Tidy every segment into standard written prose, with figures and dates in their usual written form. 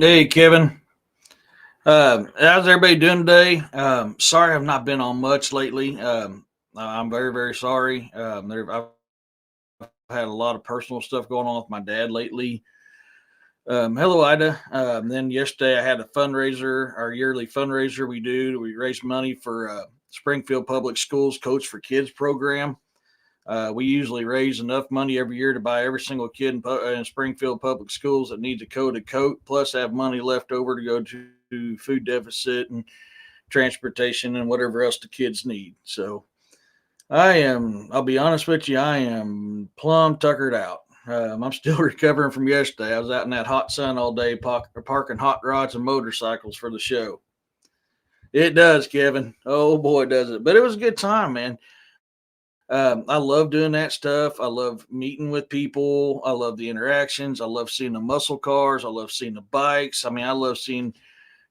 Hey, Kevin. How's everybody doing today? Sorry I've not been on much lately. I'm very, very sorry. I've had a lot of personal stuff going on with my dad lately. Hello, Ida. Then yesterday I had a fundraiser, our yearly fundraiser we do. We raise money for Springfield Public Schools Coach for Kids program. We usually raise enough money every year to buy every single kid in Springfield Public Schools that needs a coated coat, plus have money left over to go to food deficit and transportation and whatever else the kids need. So I'll be honest with you, I am plumb tuckered out. I'm still recovering from yesterday. I was out in that hot sun all day, parking hot rods and motorcycles for the show. It does, Kevin. Oh boy, does it! But it was a good time, man. I love doing that stuff. I love meeting with people. I love the interactions. I love seeing the muscle cars. I love seeing the bikes. I mean, I love seeing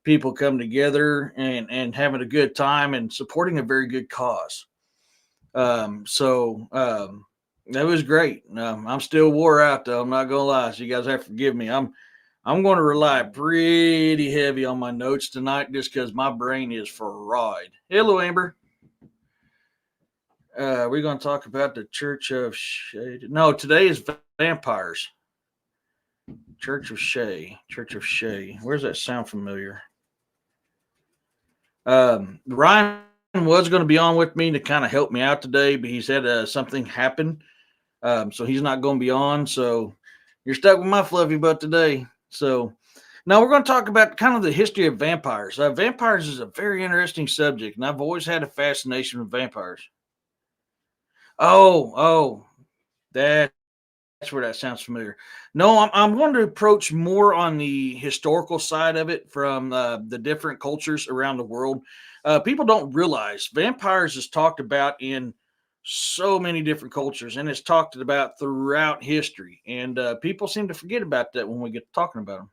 people come together and having a good time and supporting a very good cause. So that was great. I'm still wore out though. I'm not gonna lie. So you guys have to forgive me. I'm going to rely pretty heavy on my notes tonight just because my brain is fried. Hello, Amber. We're going to talk about the Church of Shade. No, today is vampires. Church of Shay. Church of Shay. Where's that sound familiar? Ryan was going to be on with me to kind of help me out today, but he's had something happen. So he's not going to be on. So you're stuck with my fluffy butt today. So now we're going to talk about kind of the history of vampires. Vampires is a very interesting subject, and I've always had a fascination with vampires. Oh, that's where that sounds familiar. No, I'm going to approach more on the historical side of it from the different cultures around the world. People don't realize vampires is talked about in so many different cultures and it's talked about throughout history. And people seem to forget about that when we get to talking about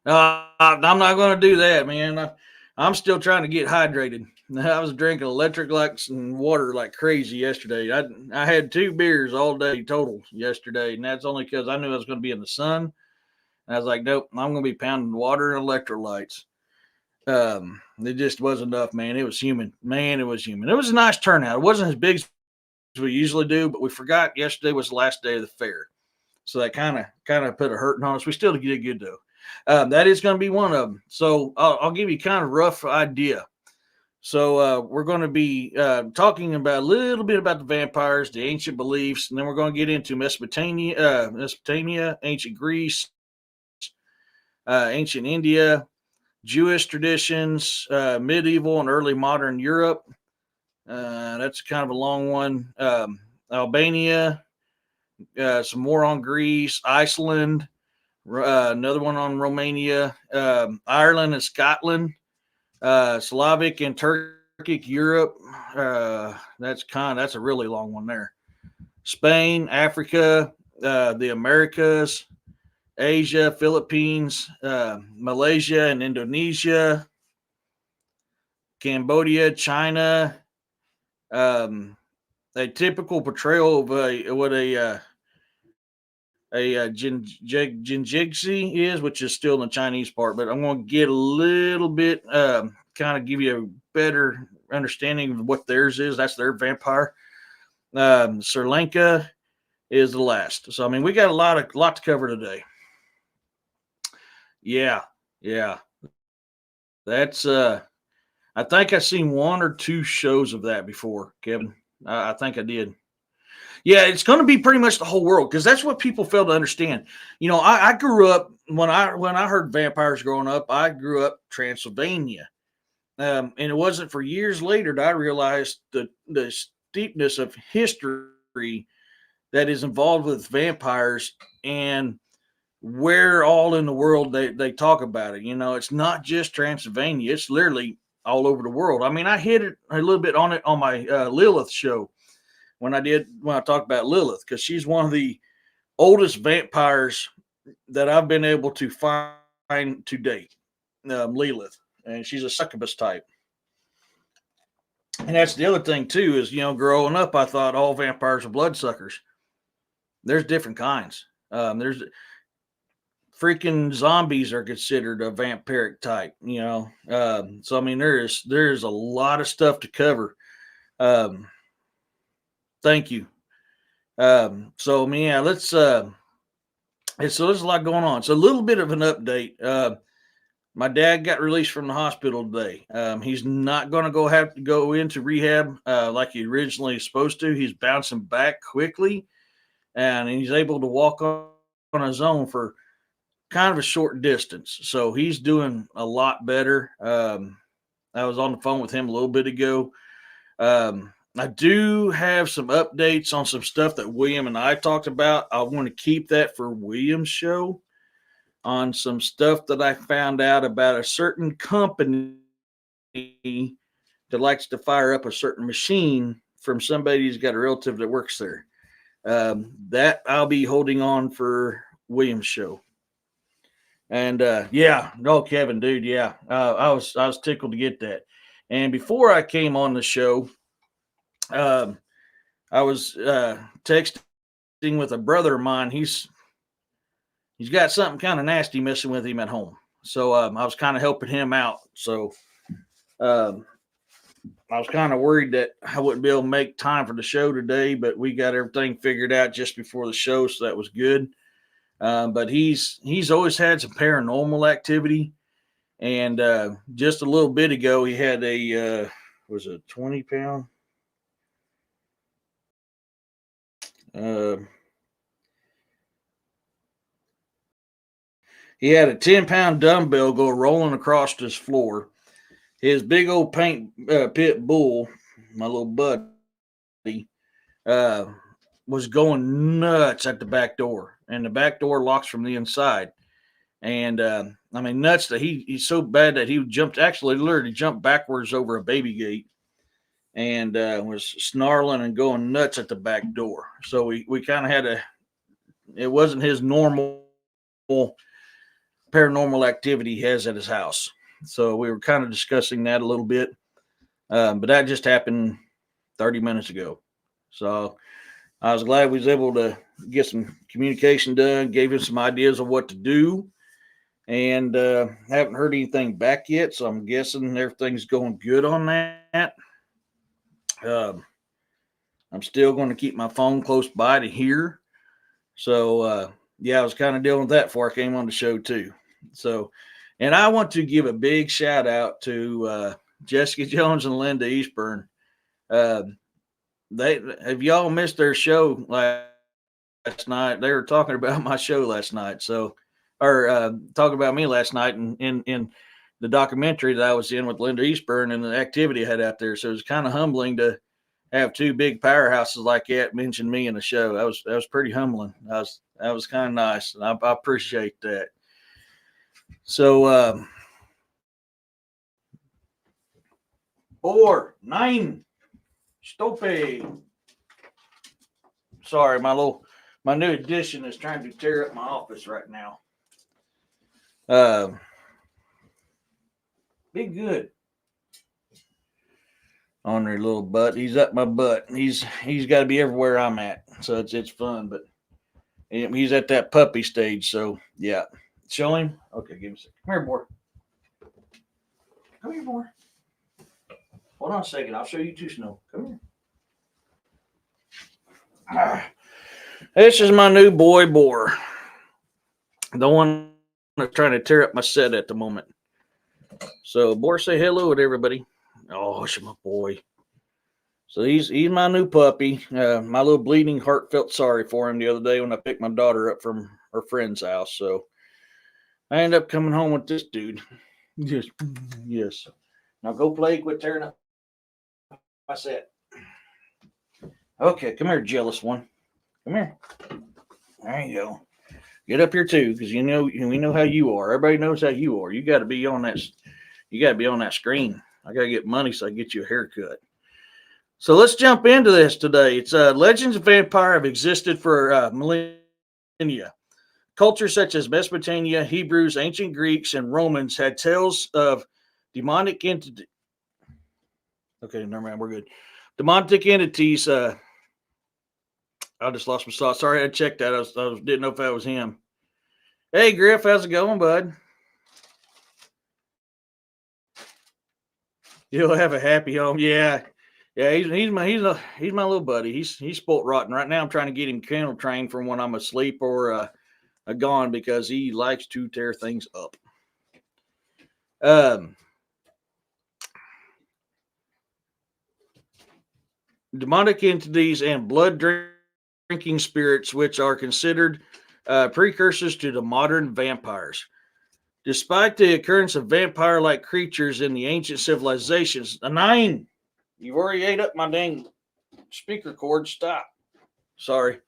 them. I'm not going to do that, man. I'm still trying to get hydrated. I was drinking electric lights and water like crazy yesterday. I had 2 beers all day total yesterday, and that's only because I knew I was going to be in the sun. And I was like, nope, I'm going to be pounding water and electrolytes. It just wasn't enough, man. It was human. Man, it was human. It was a nice turnout. It wasn't as big as we usually do, but we forgot yesterday was the last day of the fair. So that kind of put a hurting on us. We still did good though. That is going to be one of them. So I'll give you kind of rough idea. So we're going to be talking about a little bit about the vampires, the ancient beliefs, and then we're going to get into Mesopotamia, ancient Greece, ancient India, Jewish traditions, medieval and early modern Europe. That's kind of a long one. Albania, some more on Greece, Iceland, another one on Romania, Ireland and Scotland, Slavic and Turkish Europe. That's a really long one there. Spain, Africa, the Americas, Asia, Philippines, Malaysia and Indonesia, Cambodia, China. A typical portrayal of what a Jinjigsi is, which is still in the Chinese part, but I'm going to get a little bit, kind of give you a better understanding of what theirs is. That's their vampire. Sri Lanka is the last. So, I mean, we got a lot to cover today. Yeah. That's, I think I've seen 1 or 2 shows of that before, Kevin. I think I did. Yeah, it's going to be pretty much the whole world because that's what people fail to understand. You know, I grew up when I heard vampires growing up. I grew up Transylvania, and it wasn't for years later that I realized the steepness of history that is involved with vampires and where all in the world they talk about it. You know, it's not just Transylvania; it's literally all over the world. I mean, I hit it a little bit on it on my Lilith show when I talked about Lilith, because she's one of the oldest vampires that I've been able to find to date. Lilith, and she's a succubus type. And that's the other thing too is, growing up, I thought all vampires are bloodsuckers. There's different kinds. freaking zombies are considered a vampiric type. So I mean, there's a lot of stuff to cover. Um, thank you. So I mean, yeah, let's. So there's a lot going on. So a little bit of an update. My dad got released from the hospital today. He's not going to have to go into rehab like he originally was supposed to. He's bouncing back quickly, and he's able to walk on his own for kind of a short distance. So he's doing a lot better. I was on the phone with him a little bit ago. I do have some updates on some stuff that William and I talked about. I want to keep that for William's show on some stuff that I found out about a certain company that likes to fire up a certain machine from somebody who's got a relative that works there. That I'll be holding on for William's show. And yeah, no, Kevin, dude, yeah, I was tickled to get that. And before I came on the show, I was texting with a brother of mine. He's got something kind of nasty messing with him at home, so I was kind of helping him out. So I was kind of worried that I wouldn't be able to make time for the show today, but we got everything figured out just before the show, so that was good. But he's always had some paranormal activity, and just a little bit ago he had a was it 20 pound? He had a 10-pound dumbbell go rolling across his floor. His big old paint pit bull, my little buddy, uh, was going nuts at the back door, and the back door locks from the inside. And I mean, nuts that he's so bad that he jumped, actually, literally jumped backwards over a baby gate, and was snarling and going nuts at the back door. So we kind of had to. It wasn't his normal paranormal activity he has at his house. So we were kind of discussing that a little bit, but that just happened 30 minutes ago. So I was glad we was able to get some communication done, gave him some ideas of what to do, and haven't heard anything back yet. So I'm guessing everything's going good on that. I'm still going to keep my phone close by to hear. So yeah, I was kind of dealing with that before I came on the show too. So, and I want to give a big shout out to Jessica Jones and Linda Eastburn. They have y'all missed their show last night. They were talking about my show last night. So, or talking about me last night in the documentary that I was in with Linda Eastburn and the activity I had out there. So it was kind of humbling to have two big powerhouses like that mention me in the show. That was pretty humbling. That was kind of nice, and I appreciate that. So 4, 9, stope. Sorry, my new addition is trying to tear up my office right now. Be good on their little butt. He's up my butt. He's got to be everywhere I'm at, so it's fun. But he's at that puppy stage, so yeah. Show him. Okay, give me a second. Come here, boy. Come here, boy. Hold on a second. I'll show you too, Snow. Come here. This is my new boy boar. The one that's trying to tear up my set at the moment. So, boy, say hello to everybody. Oh, it's my boy. So he's my new puppy. My little bleeding heart felt sorry for him the other day when I picked my daughter up from her friend's house. So I ended up coming home with this dude. Yes. Now go play. Quit tearing up my set. Okay, come here, jealous one. Come here. There you go. Get up here too, because we know how you are. Everybody knows how you are. You got to be on that. You got to be on that screen. I got to get money so I can get you a haircut. So let's jump into this today. It's legends of vampire have existed for millennia. Cultures such as Mesopotamia, Hebrews, ancient Greeks, and Romans had tales of demonic entities. Okay, never mind. We're good. Demonic entities. I just lost my thought. Sorry, I checked that. I didn't know if that was him. Hey, Griff, how's it going, bud? You'll have a happy home. Yeah, yeah. He's my little buddy. He's spoilt rotten. Right now, I'm trying to get him kennel trained from when I'm asleep or gone because he likes to tear things up. Um, Demonic entities and blood drinking spirits, which are considered precursors to the modern vampires. Despite the occurrence of vampire like creatures in the ancient civilizations, a nine, you've already ate up my dang speaker cord. Stop. Sorry.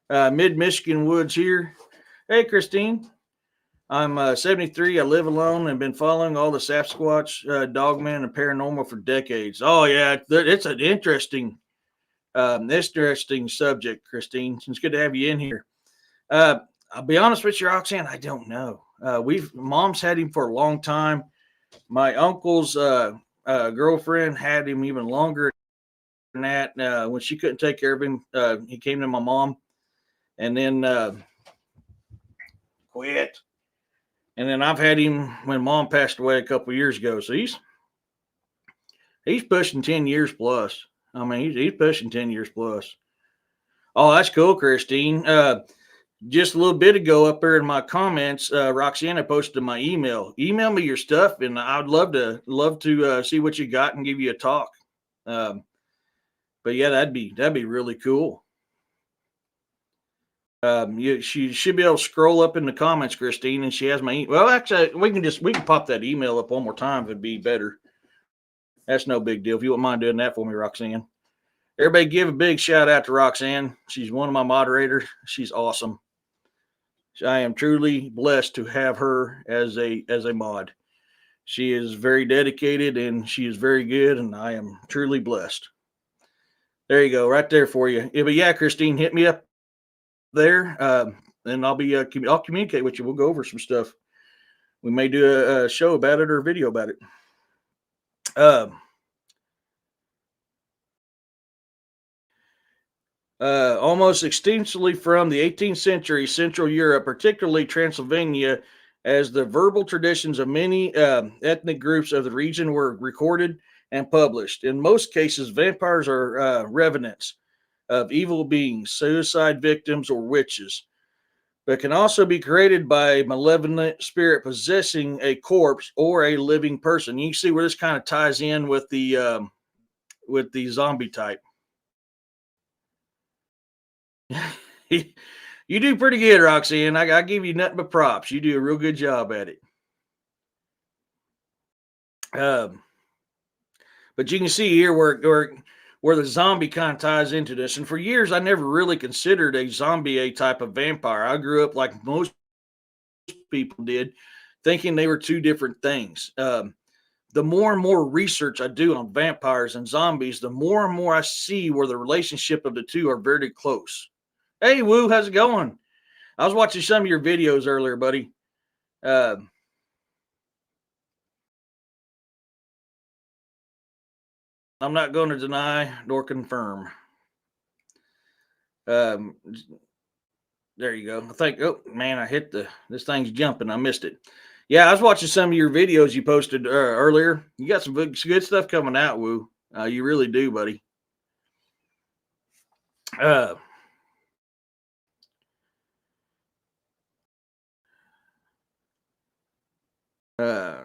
Mid Michigan Woods here. Hey, Christine. I'm 73. I live alone and been following all the Sasquatch, Dogman, and paranormal for decades. Oh, yeah. It's an interesting subject, Christine. It's good to have you in here. I'll be honest with you, Roxanne. I don't know. Mom's had him for a long time. My uncle's girlfriend had him even longer than that. When she couldn't take care of him, he came to my mom, and then quit. And then I've had him when Mom passed away a couple of years ago. So he's pushing 10 years plus. I mean, he's pushing 10 years plus. Oh, that's cool, Christine. Just a little bit ago up there in my comments, Roxanne, I posted my email. Email me your stuff, and I'd love to see what you got and give you a talk. But yeah, that'd be really cool. She should be able to scroll up in the comments, Christine, and she has my well. Actually, we can pop that email up one more time. It'd be better. That's no big deal. If you wouldn't mind doing that for me, Roxanne. Everybody, give a big shout out to Roxanne. She's one of my moderators. She's awesome. I am truly blessed to have her as a mod. She is very dedicated and she is very good, and I am truly blessed. There you go, right there for you. Yeah, but yeah, Christine, hit me up there, and I'll communicate with you. We'll go over some stuff. We may do a show about it or a video about it. Almost extensively from the 18th century, Central Europe, particularly Transylvania, as the verbal traditions of many ethnic groups of the region were recorded and published. In most cases, vampires are revenants of evil beings, suicide victims, or witches, but can also be created by a malevolent spirit possessing a corpse or a living person. You can see where this kind of ties in with the zombie type. You do pretty good, Roxanne. I give you nothing but props. You do a real good job at it. But you can see here where the zombie kind of ties into this. And for years, I never really considered a zombie a type of vampire. I grew up like most people did, thinking they were two different things. The more and more research I do on vampires and zombies, the more and more I see where the relationship of the two are very close. Hey, Woo, how's it going? I was watching some of your videos earlier, buddy. I'm not going to deny nor confirm. There you go. I think, oh man, this thing's jumping. I missed it. Yeah, I was watching some of your videos you posted earlier. You got some good stuff coming out, Woo. You really do, buddy.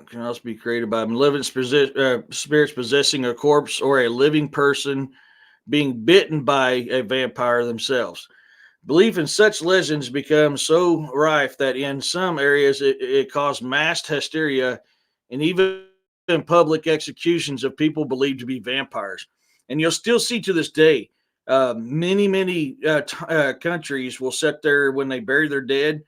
Can also be created by malevolent spirits possessing a corpse or a living person being bitten by a vampire themselves. Belief in such legends becomes so rife that in some areas it caused mass hysteria and even public executions of people believed to be vampires. And you'll still see to this day, many countries will sit there when they bury their dead,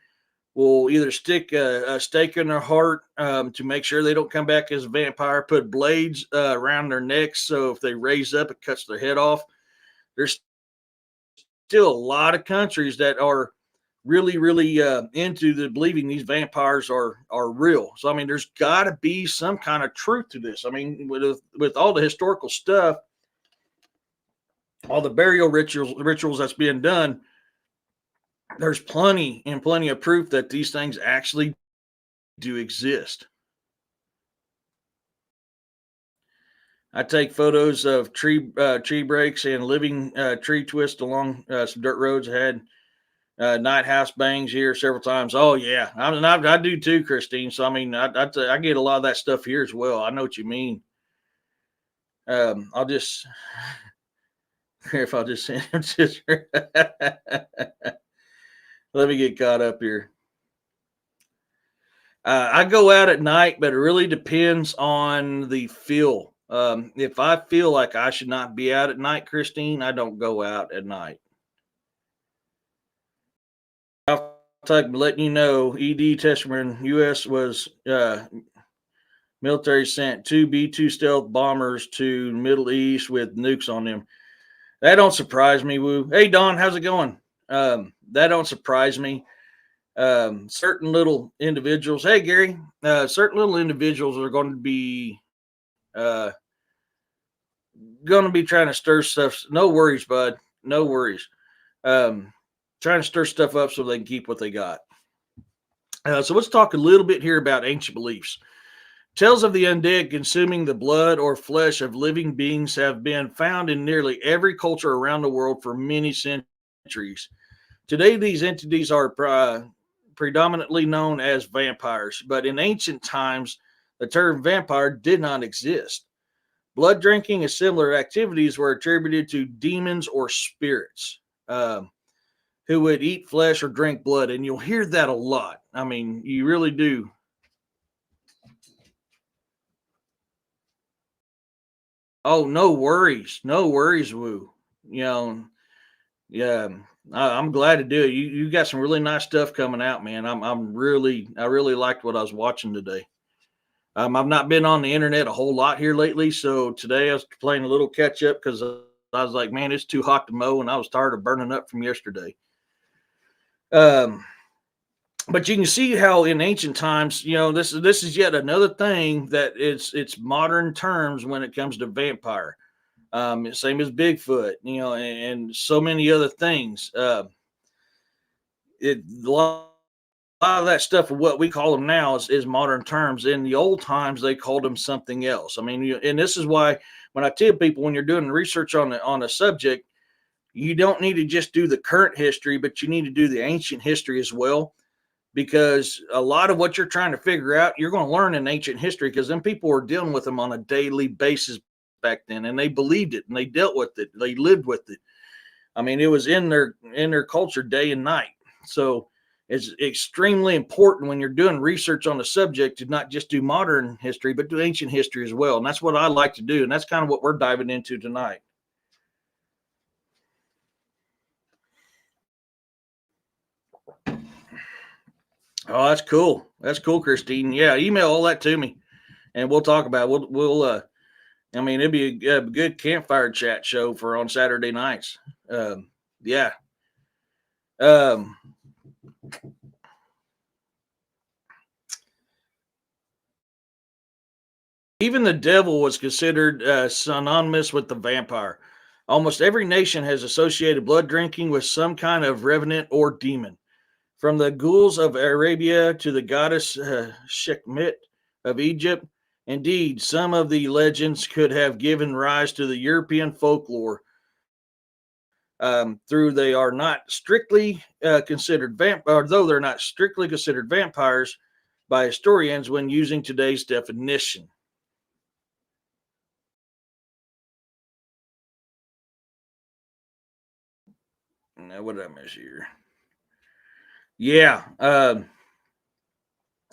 will either stick a stake in their heart to make sure they don't come back as a vampire, put blades around their necks so if they raise up, it cuts their head off. There's still a lot of countries that are really into the believing these vampires are real. So I mean, there's got to be some kind of truth to this. I mean, with all the historical stuff, all the burial rituals that's being done, there's plenty and plenty of proof that these things actually do exist. I take photos of tree breaks and living tree twists along some dirt roads. I had night house bangs here several times. Oh yeah, I do too, Christine. So I mean, I get a lot of that stuff here as well. I know what you mean. I'll just if I'll just send just let me get caught up here. I go out at night, but it really depends on the feel. If I feel like I should not be out at night, Christine, I don't go out at night. I'll letting you know, ED Testament U.S. was military sent two B-2 stealth bombers to Middle East with nukes on them. That don't surprise me, Woo. Hey, Don, how's it going? That don't surprise me. Certain little individuals, hey, Gary, certain little individuals are uh, going to be trying to stir stuff. No worries, bud. No worries. Um, Trying to stir stuff up so they can keep what they got. So let's talk a little bit here about ancient beliefs. Tales of the undead consuming the blood or flesh of living beings have been found in nearly every culture around the world for many centuries. Today, these entities are predominantly known as vampires, but in ancient times, the term vampire did not exist. Blood drinking and similar activities were attributed to demons or spirits who would eat flesh or drink blood, and you'll hear that a lot. I mean, you really do. Oh, no worries, Woo. You know, yeah, I'm glad to do it. You got some really nice stuff coming out, man. I really liked what I was watching today. I've not been on the internet a whole lot here lately, so today I was playing a little catch up because I was like, man, it's too hot to mow, and I was tired of burning up from yesterday. Um, but you can see how in ancient times, this is yet another thing that it's modern terms when it comes to vampire. Same as Bigfoot, and so many other things. A lot of that stuff of what we call them now is modern terms. In the old times, they called them something else. I mean, and this is why when I tell people when you're doing research on a subject, you don't need to just do the current history, but you need to do the ancient history as well, because a lot of what you're trying to figure out, you're going to learn in ancient history because then people were dealing with them on a daily basis back then, and they believed it and they dealt with it, they lived with it. I mean, it was in their culture day and night. So it's extremely important when you're doing research on the subject to not just do modern history, but do ancient history as well. And that's what I like to do, and that's kind of what we're diving into tonight. Oh, that's cool. That's cool, Christine. Yeah, email all that to me, and we'll talk about it. I mean, it'd be a good campfire chat show for on Saturday nights. Yeah. Um, Even the devil was considered synonymous with the vampire. Almost every nation has associated blood drinking with some kind of revenant or demon. From the ghouls of Arabia to the goddess Sekhmet of Egypt, indeed, some of the legends could have given rise to the European folklore. Through they are not strictly considered though they're not strictly considered vampires by historians when using today's definition. Now, what did I miss here? Yeah,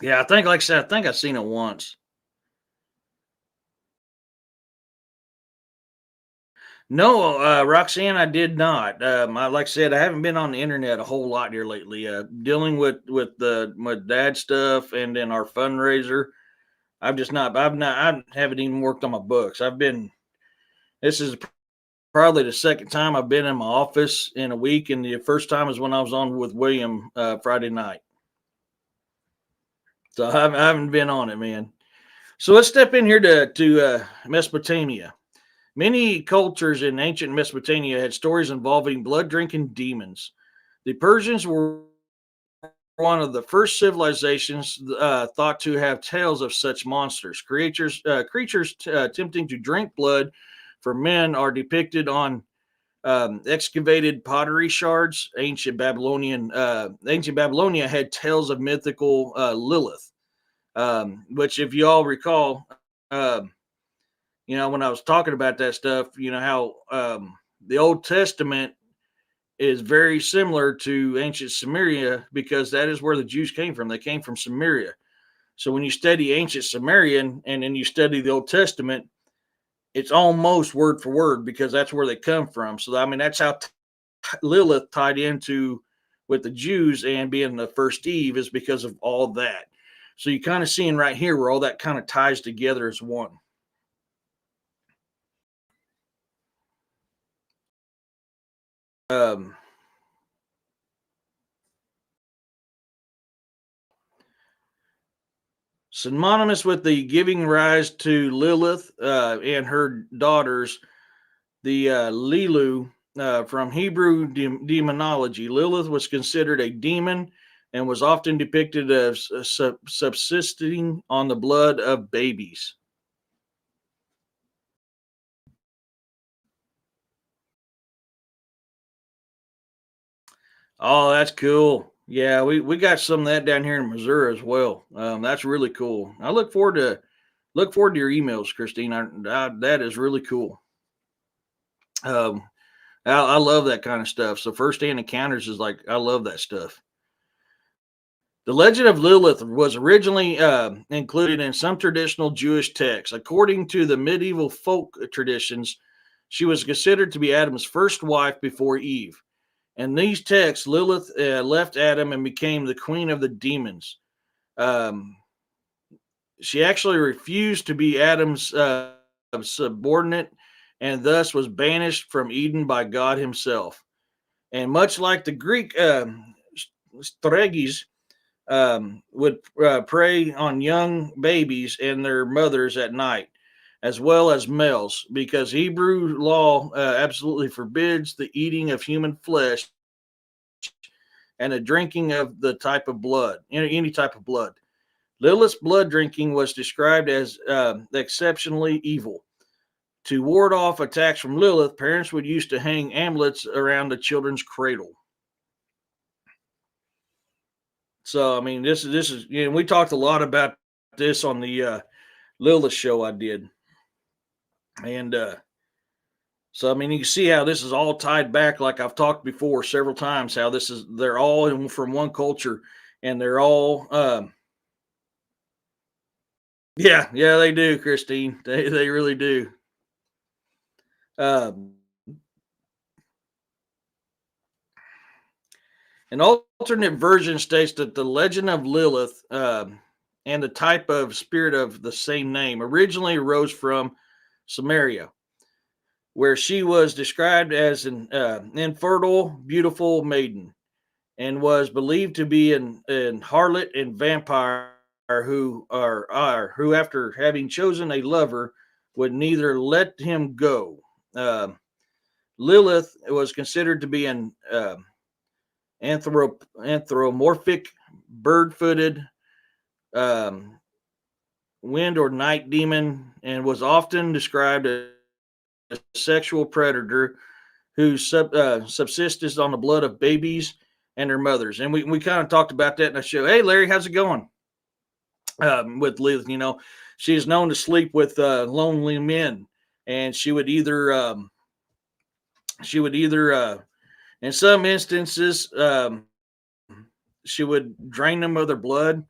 yeah. I think, like I said, I think I've seen it once. No, Roxanne, I did not. Like I said, I haven't been on the internet a whole lot here lately. Dealing with the my dad stuff and then our fundraiser. I've just not. I haven't even worked on my books. I've been. This is probably the second time I've been in my office in a week, and the first time is when I was on with William Friday night. So I haven't been on it, man. So let's step in here to Mesopotamia. Many cultures in ancient Mesopotamia had stories involving blood drinking demons. The Persians were one of the first civilizations thought to have tales of such monsters. Creatures attempting to drink blood from men are depicted on excavated pottery shards. Ancient Babylonia had tales of mythical Lilith, which, if you all recall, um, when I was talking about that stuff, how the Old Testament is very similar to ancient Samaria because that is where the Jews came from. They came from Samaria. So when you study ancient Sumerian and then you study the Old Testament, it's almost word for word because that's where they come from. So I mean, that's how Lilith tied into with the Jews and being the first Eve is because of all that. So you kind of seeing right here where all that kind of ties together as one. Um, Synonymous with the giving rise to Lilith and her daughters, the Lilu, from Hebrew demonology. Lilith was considered a demon and was often depicted as subsisting on the blood of babies. Oh, that's cool. Yeah, we got some of that down here in Missouri as well. That's really cool. I look forward to your emails, Christine. That is really cool. Um, I love that kind of stuff. So firsthand encounters is like I love that stuff. The legend of Lilith was originally included in some traditional Jewish texts. According to the medieval folk traditions, she was considered to be Adam's first wife before Eve. In these texts, Lilith left Adam and became the queen of the demons. Um, she actually refused to be Adam's subordinate and thus was banished from Eden by God himself. And much like the Greek Stregis would prey on young babies and their mothers at night, as well as males, because Hebrew law absolutely forbids the eating of human flesh and the drinking of the type of blood, any type of blood. Lilith's blood drinking was described as exceptionally evil. To ward off attacks from Lilith, parents would use to hang amulets around the children's cradle. So, I mean, this is we talked a lot about this on the Lilith show I did, and so I mean, you can see how this is all tied back, like I've talked before several times. How they're all from one culture, and they're all yeah, they do, Christine. They really do. Um, an alternate version states that the legend of Lilith and the type of spirit of the same name originally arose from Samaria, where she was described as an infertile, beautiful maiden, and was believed to be an harlot and vampire who, after having chosen a lover, would neither let him go. Lilith was considered to be an anthropomorphic, bird-footed um, wind or night demon, and was often described as a sexual predator who subsisted on the blood of babies and their mothers. And we kind of talked about that in the show. Hey, Larry, how's it going? With Liz, she is known to sleep with lonely men, and she would either, in some instances, she would drain them of their blood.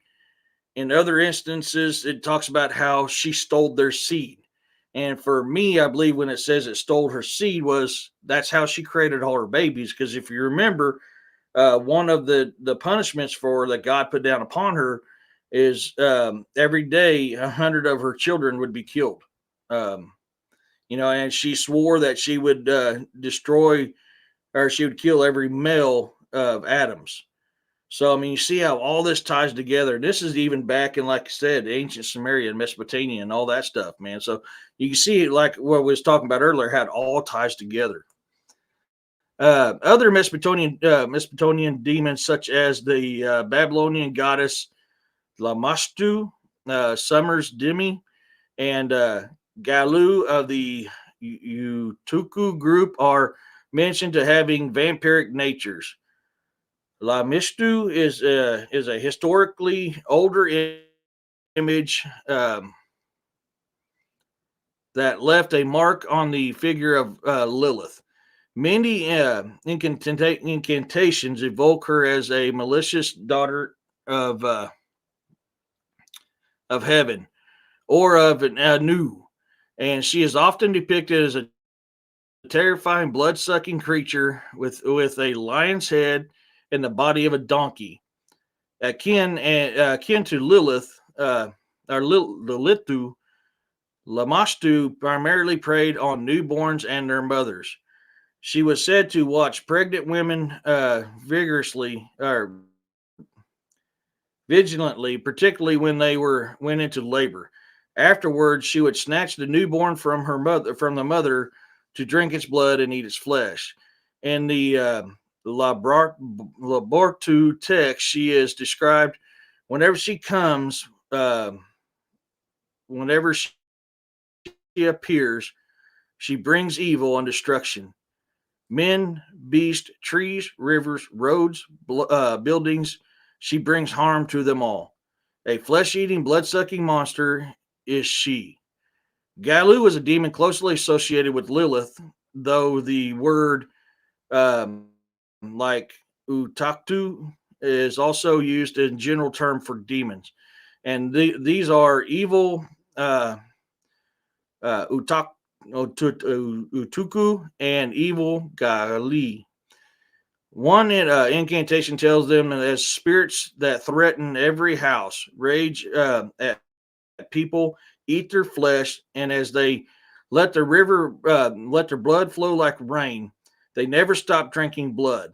In other instances, it talks about how she stole their seed. And for me, I believe when it says it stole her seed that's how she created all her babies. Because if you remember, one of the punishments for that God put down upon her is every day 100 of her children would be killed. Um, and she swore that she would destroy or she would kill every male of Adam's. So, I mean, you see how all this ties together. This is even back in, like I said, ancient Samaria and Mesopotamia and all that stuff, man. So you can see, like what we was talking about earlier, how it all ties together. Other Mesopotamian demons, such as the Babylonian goddess Lamashtu, Summer's Demi, and Galu of the Utuku group, are mentioned to having vampiric natures. Lamishtu is a historically older image that left a mark on the figure of Lilith. Many incantations evoke her as a malicious daughter of uh, of heaven or of Nu, and she is often depicted as a terrifying, blood-sucking creature with a lion's head and the body of a donkey, akin to Lilith, or Lilithu. Lamashtu primarily preyed on newborns and their mothers. She was said to watch pregnant women vigorously or vigilantly, particularly when they went into labor. Afterwards, she would snatch the newborn from the mother to drink its blood and eat its flesh. In the Labortu text, she is described whenever she comes, whenever she appears, she brings evil and destruction. Men, beasts, trees, rivers, roads, buildings, she brings harm to them all. A flesh eating, blood sucking monster is she. Galu is a demon closely associated with Lilith, though the word like Utaktu is also used in general term for demons. And these are evil Utak, Utuku and evil Gali. One incantation tells them as spirits that threaten every house, rage at people, eat their flesh, and as they let their blood flow like rain, they never stop drinking blood.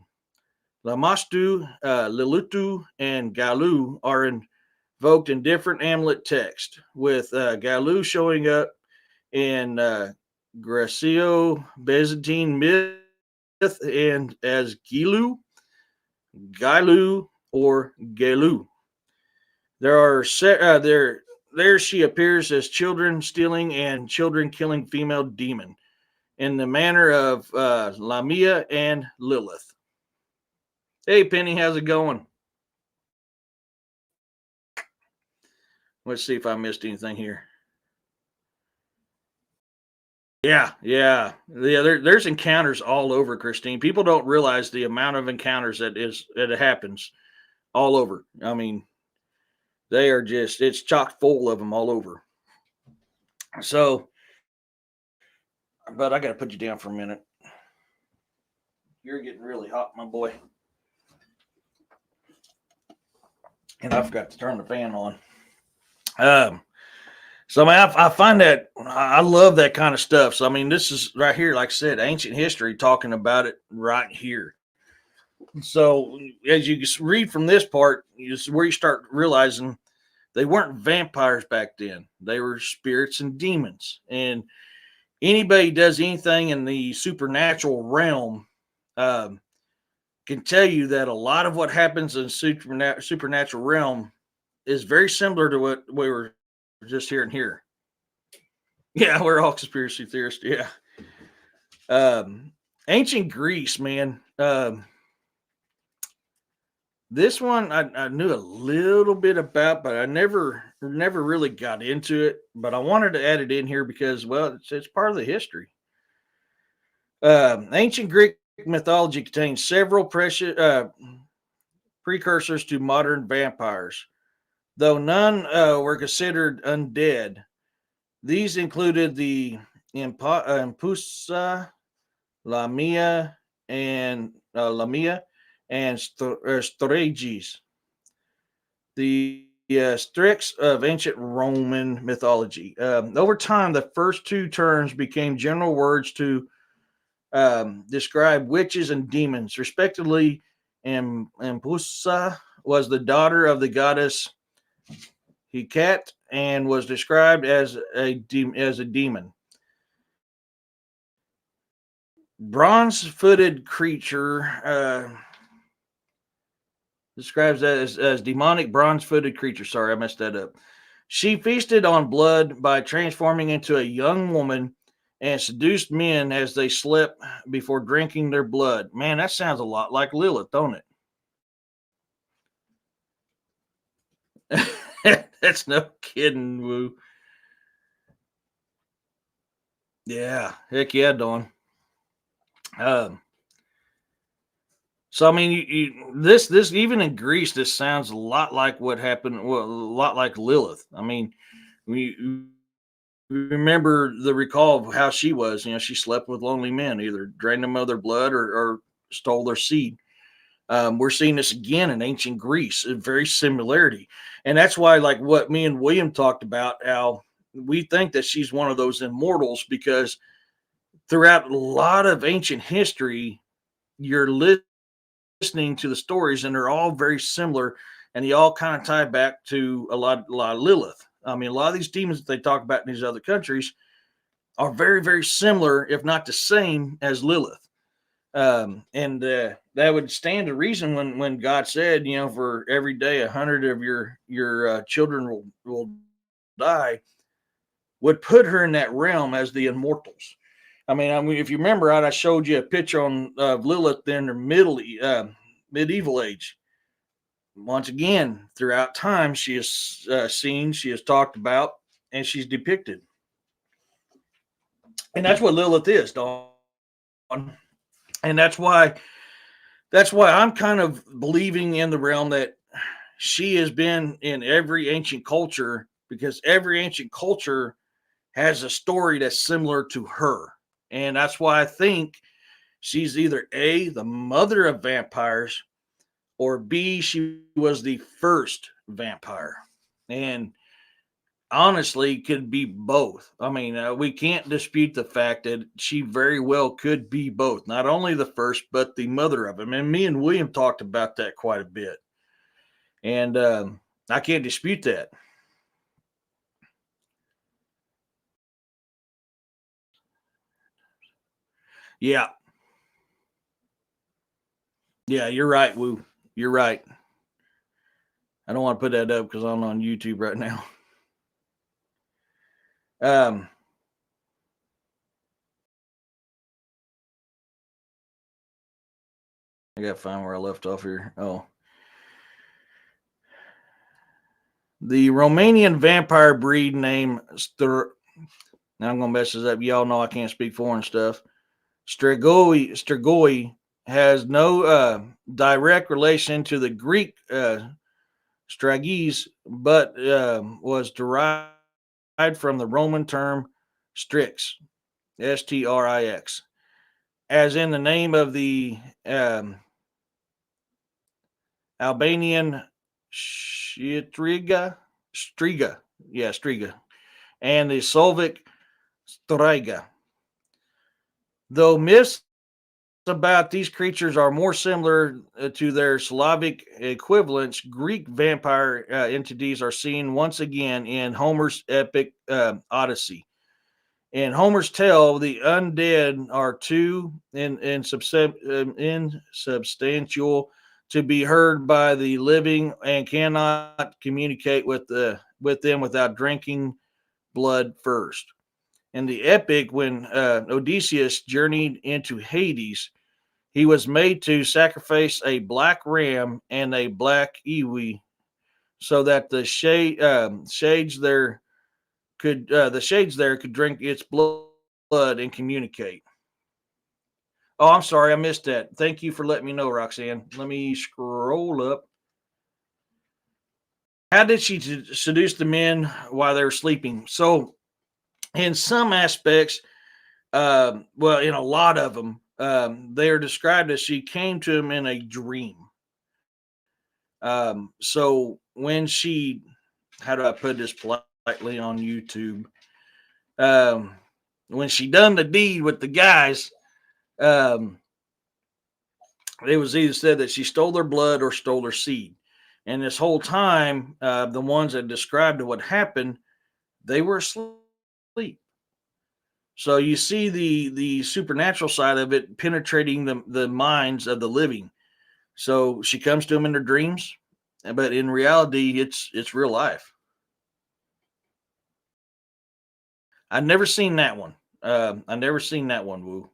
Lamastu, Lilutu, and Galu are invoked in different amulet texts, with Galu showing up in Greco-Byzantine myth and as Gilu, Gailu, or Gelu. There are there she appears as children stealing and children killing female demon in the manner of Lamia and Lilith. Hey Penny, how's it going? Let's see if I missed anything here. Yeah. There's encounters all over, Christine. People don't realize the amount of encounters that happens all over. I mean, they are just it's chock full of them all over. So, but I got to put you down for a minute. You're getting really hot, my boy, and I forgot to turn the fan on. Um, so I mean, I find that I love that kind of stuff. So I mean, this is right here, like I said, ancient history talking about it right here. So as you read from this part, is where you start realizing they weren't vampires back then. They were spirits and demons. And anybody does anything in the supernatural realm can tell you that a lot of what happens in supernatural realm is very similar to what we were just hearing here. Yeah, we're all conspiracy theorists. Yeah. Ancient Greece, man. This one I knew a little bit about, but I never really got into it. But I wanted to add it in here because, well, it's part of the history. Ancient Greek mythology contains several precious precursors to modern vampires, though none were considered undead. These included the Impusa, Lamia, and Strategis, the Strix of ancient Roman mythology. Over time, the first two terms became general words to describe witches and demons, respectively. Impusa was the daughter of the goddess Hecate and was described as a demon. Bronze-footed creature describes that as demonic bronze-footed creature. Sorry, I messed that up. She feasted on blood by transforming into a young woman and seduced men as they slept before drinking their blood. Man, that sounds a lot like Lilith, don't it? That's no kidding, Woo. Yeah, heck yeah, Dawn. Um, so I mean, this even in Greece, this sounds a lot like what happened. Well, a lot like Lilith. I mean, we remember the recall of how she was. You know, she slept with lonely men, either drained them of their blood or stole their seed. We're seeing this again in ancient Greece, a very similarity, and that's why, like what me and William talked about, how we think that she's one of those immortals because throughout a lot of ancient history, you're listening to the stories, and they're all very similar, and they all kind of tie back to a lot of Lilith. I mean, a lot of these demons that they talk about in these other countries are very, very similar, if not the same, as Lilith. And that would stand to reason when God said, you know, for every day 100 of your children will die, would put her in that realm as the immortals. I mean, if you remember, I showed you a picture on Lilith in the medieval age. Once again, throughout time, she is seen, she is talked about, and she's depicted, and that's what Lilith is, Dawn. And that's why I'm kind of believing in the realm that she has been in every ancient culture because every ancient culture has a story that's similar to her. And that's why I think she's either A, the mother of vampires, or B, she was the first vampire. And honestly, could be both. I mean, we can't dispute the fact that she very well could be both, not only the first, but the mother of him. And me and William talked about that quite a bit. And I can't dispute that. Yeah. Yeah, you're right, Woo. You're right. I don't want to put that up because I'm on YouTube right now. Um, I got to find where I left off here. Oh, the Romanian vampire breed named Now I'm gonna mess this up. Y'all know I can't speak foreign stuff. Strigoi has no direct relation to the Greek Stragis, but was derived from the Roman term strix, Strix, as in the name of the Albanian Striga, yeah, Striga, and the Slavic Striga. Though myths about these creatures are more similar to their Slavic equivalents, Greek vampire entities are seen once again in Homer's epic Odyssey. In Homer's tale, the undead are too insubstantial to be heard by the living and cannot communicate with them without drinking blood first. In the epic, when Odysseus journeyed into Hades, he was made to sacrifice a black ram and a black ewe, so that the shades there could drink its blood and communicate. Oh, I'm sorry, I missed that. Thank you for letting me know, Roxanne. Let me scroll up. How did she seduce the men while they were sleeping? So, in some aspects, well, in a lot of them, they are described as she came to him in a dream. So when she, how do I put this politely on YouTube? Um, when she done the deed with the guys, um, it was either said that she stole their blood or stole their seed. And this whole time, the ones that described what happened, they were asleep. So you see the supernatural side of it penetrating the minds of the living. So she comes to them in their dreams, but in reality, it's real life. I never seen that one. I never seen that one. Woo.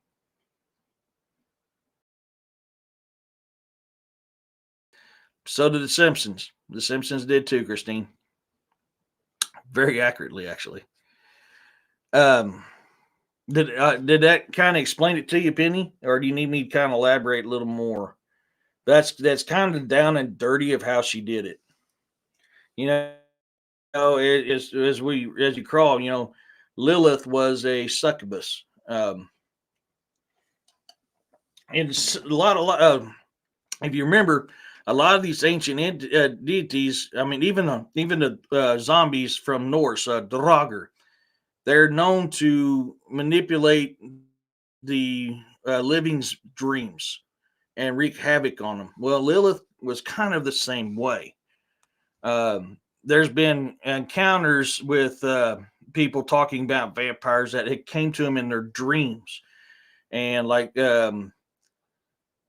So did the Simpsons. The Simpsons did too, Christine. Very accurately, actually. Um, did that kind of explain it to you, Penny, or do you need me to kind of elaborate a little more? That's kind of down and dirty of how she did it. You know, as you crawl, Lilith was a succubus. And if you remember, a lot of these ancient deities, I mean, even the zombies from Norse, drouger, they're known to manipulate the living's dreams and wreak havoc on them. Well, Lilith was kind of the same way. There's been encounters with people talking about vampires that it came to them in their dreams, and like the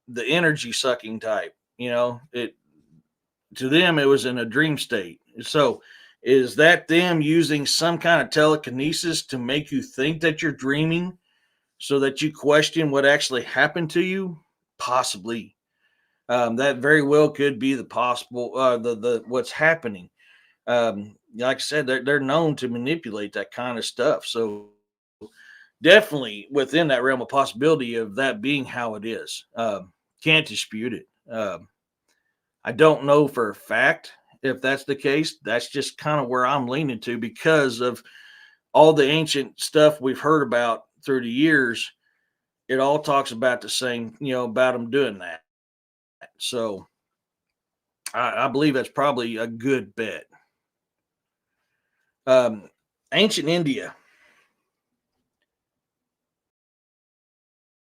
energy sucking type. It to them it was in a dream state. So, is that them using some kind of telekinesis to make you think that you're dreaming, so that you question what actually happened to you? Possibly. That very well could be the possible the what's happening. Like I said, they're known to manipulate that kind of stuff. So definitely within that realm of possibility of that being how it is. Can't dispute it. I don't know for a fact if that's the case. That's just kind of where I'm leaning to because of all the ancient stuff we've heard about through the years. It all talks about the same, about them doing that. So I believe that's probably a good bet. Um, Ancient India.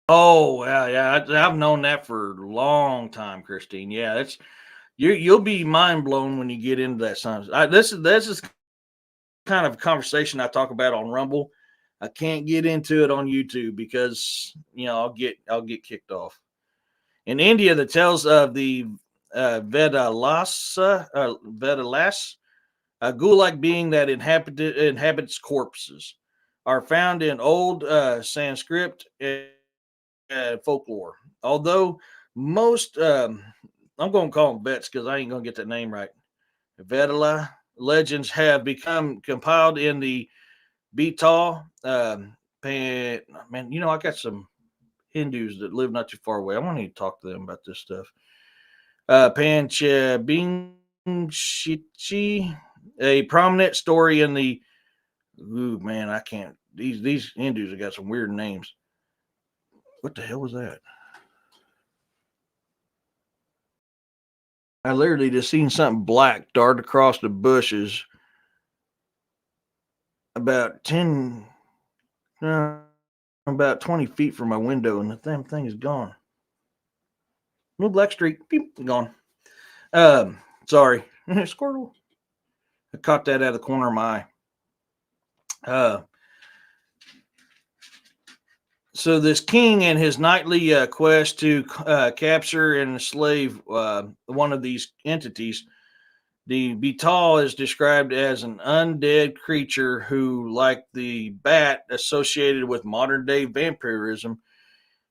Oh, yeah, yeah. I've known that for a long time, Christine. Yeah, that's you'll be mind blown when you get into that. Science. This is kind of conversation I talk about on Rumble. I can't get into it on YouTube because I'll get kicked off. In India, the tales of the Vedalas, a ghoul-like being that inhabits corpses, are found in old Sanskrit folklore. Although most, I'm going to call them vets because I ain't going to get that name right. Vedala legends have become compiled in the Betal. Man, I got some Hindus that live not too far away. I want to talk to them about this stuff. Panchabingshi, a prominent story in the. Ooh, man, I can't. These Hindus have got some weird names. What the hell was that? I literally just seen something black dart across the bushes about 10, uh, about 20 feet from my window, and the damn thing is gone. Little black streak, beep, gone. Sorry, Squirtle. I caught that out of the corner of my eye. Uh, so this king and his nightly quest to capture and enslave one of these entities, the Betal is described as an undead creature who, like the bat associated with modern day vampirism,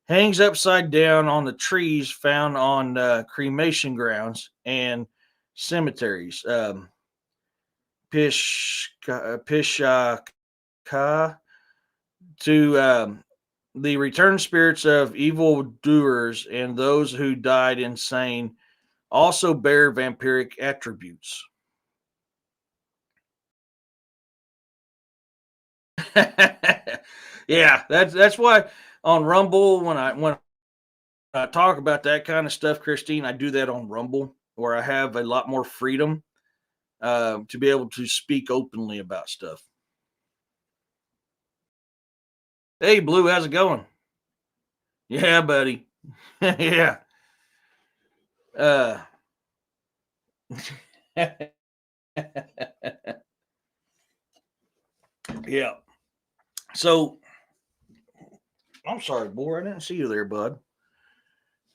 hangs upside down on the trees found on cremation grounds and cemeteries. Pishaka to the returned spirits of evil doers and those who died insane also bear vampiric attributes. Yeah, that's why on Rumble when I talk about that kind of stuff, Christine, I do that on Rumble where I have a lot more freedom to be able to speak openly about stuff. Hey, Blue, how's it going? Yeah, buddy. Yeah. Uh, yeah. So I'm sorry, boy. I didn't see you there, bud.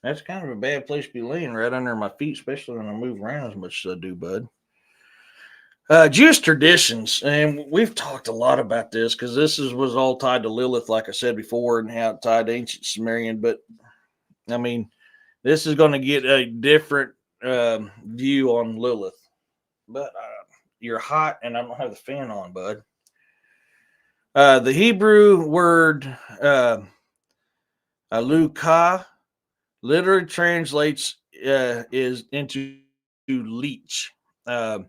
That's kind of a bad place to be laying right under my feet, especially when I move around as much as I do, bud. Jewish traditions, and we've talked a lot about this because was all tied to Lilith, like I said before, and how it tied to ancient Sumerian. But I mean, this is going to get a different view on Lilith. But you're hot, and I don't have the fan on, bud. The Hebrew word aluka literally translates is into leech, uh,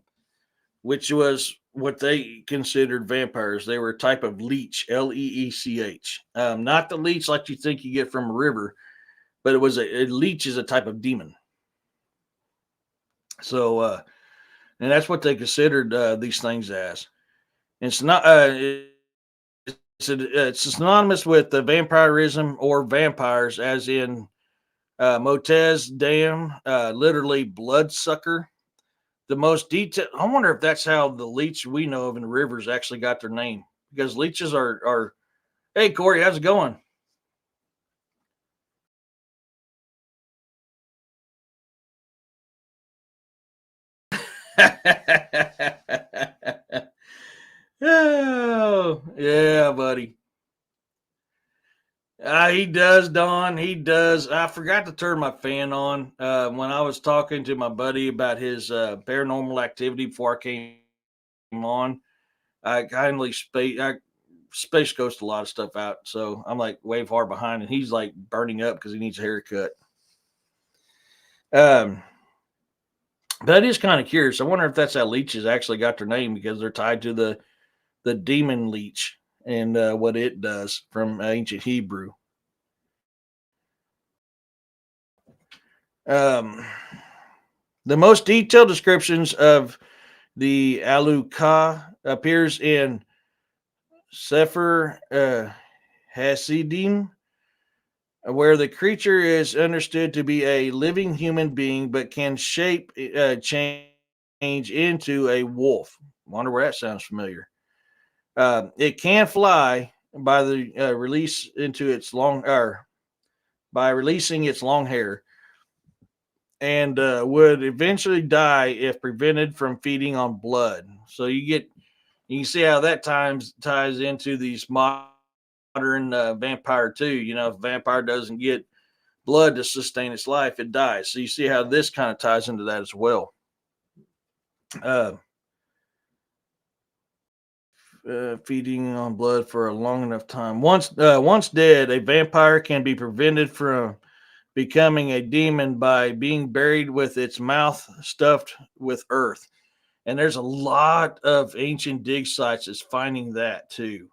which was what they considered vampires. They were a type of leech, Leech. Not the leech like you think you get from a river, but it was a leech is a type of demon. So, and that's what they considered these things as. And it's not. It's synonymous with the vampirism or vampires, as in Motez Dam, literally bloodsucker. The most detailed. I wonder if that's how the leech we know of in the rivers actually got their name, because leeches are. Hey Corey, how's it going? Oh yeah, buddy. He does, Don. He does. I forgot to turn my fan on when I was talking to my buddy about his paranormal activity before I came on. I kindly space ghost a lot of stuff out, so I'm like way far behind, and he's like burning up because he needs a haircut. Um, that is kind of curious. I wonder if that's how leeches actually got their name because they're tied to the demon leech and what it does from ancient Hebrew. Um, the most detailed descriptions of the Aluka appears in Sefer Hasidim, where the creature is understood to be a living human being but can change into a wolf. Wonder where that sounds familiar. It can fly by the release into its long or by releasing its long hair, and would eventually die if prevented from feeding on blood. So you can see how that ties into these modern vampire too. You know, if a vampire doesn't get blood to sustain its life, it dies. So you see how this kind of ties into that as well. Uh, Feeding on blood for a long enough time. Once dead, a vampire can be prevented from becoming a demon by being buried with its mouth stuffed with earth. And there's a lot of ancient dig sites that's finding that too.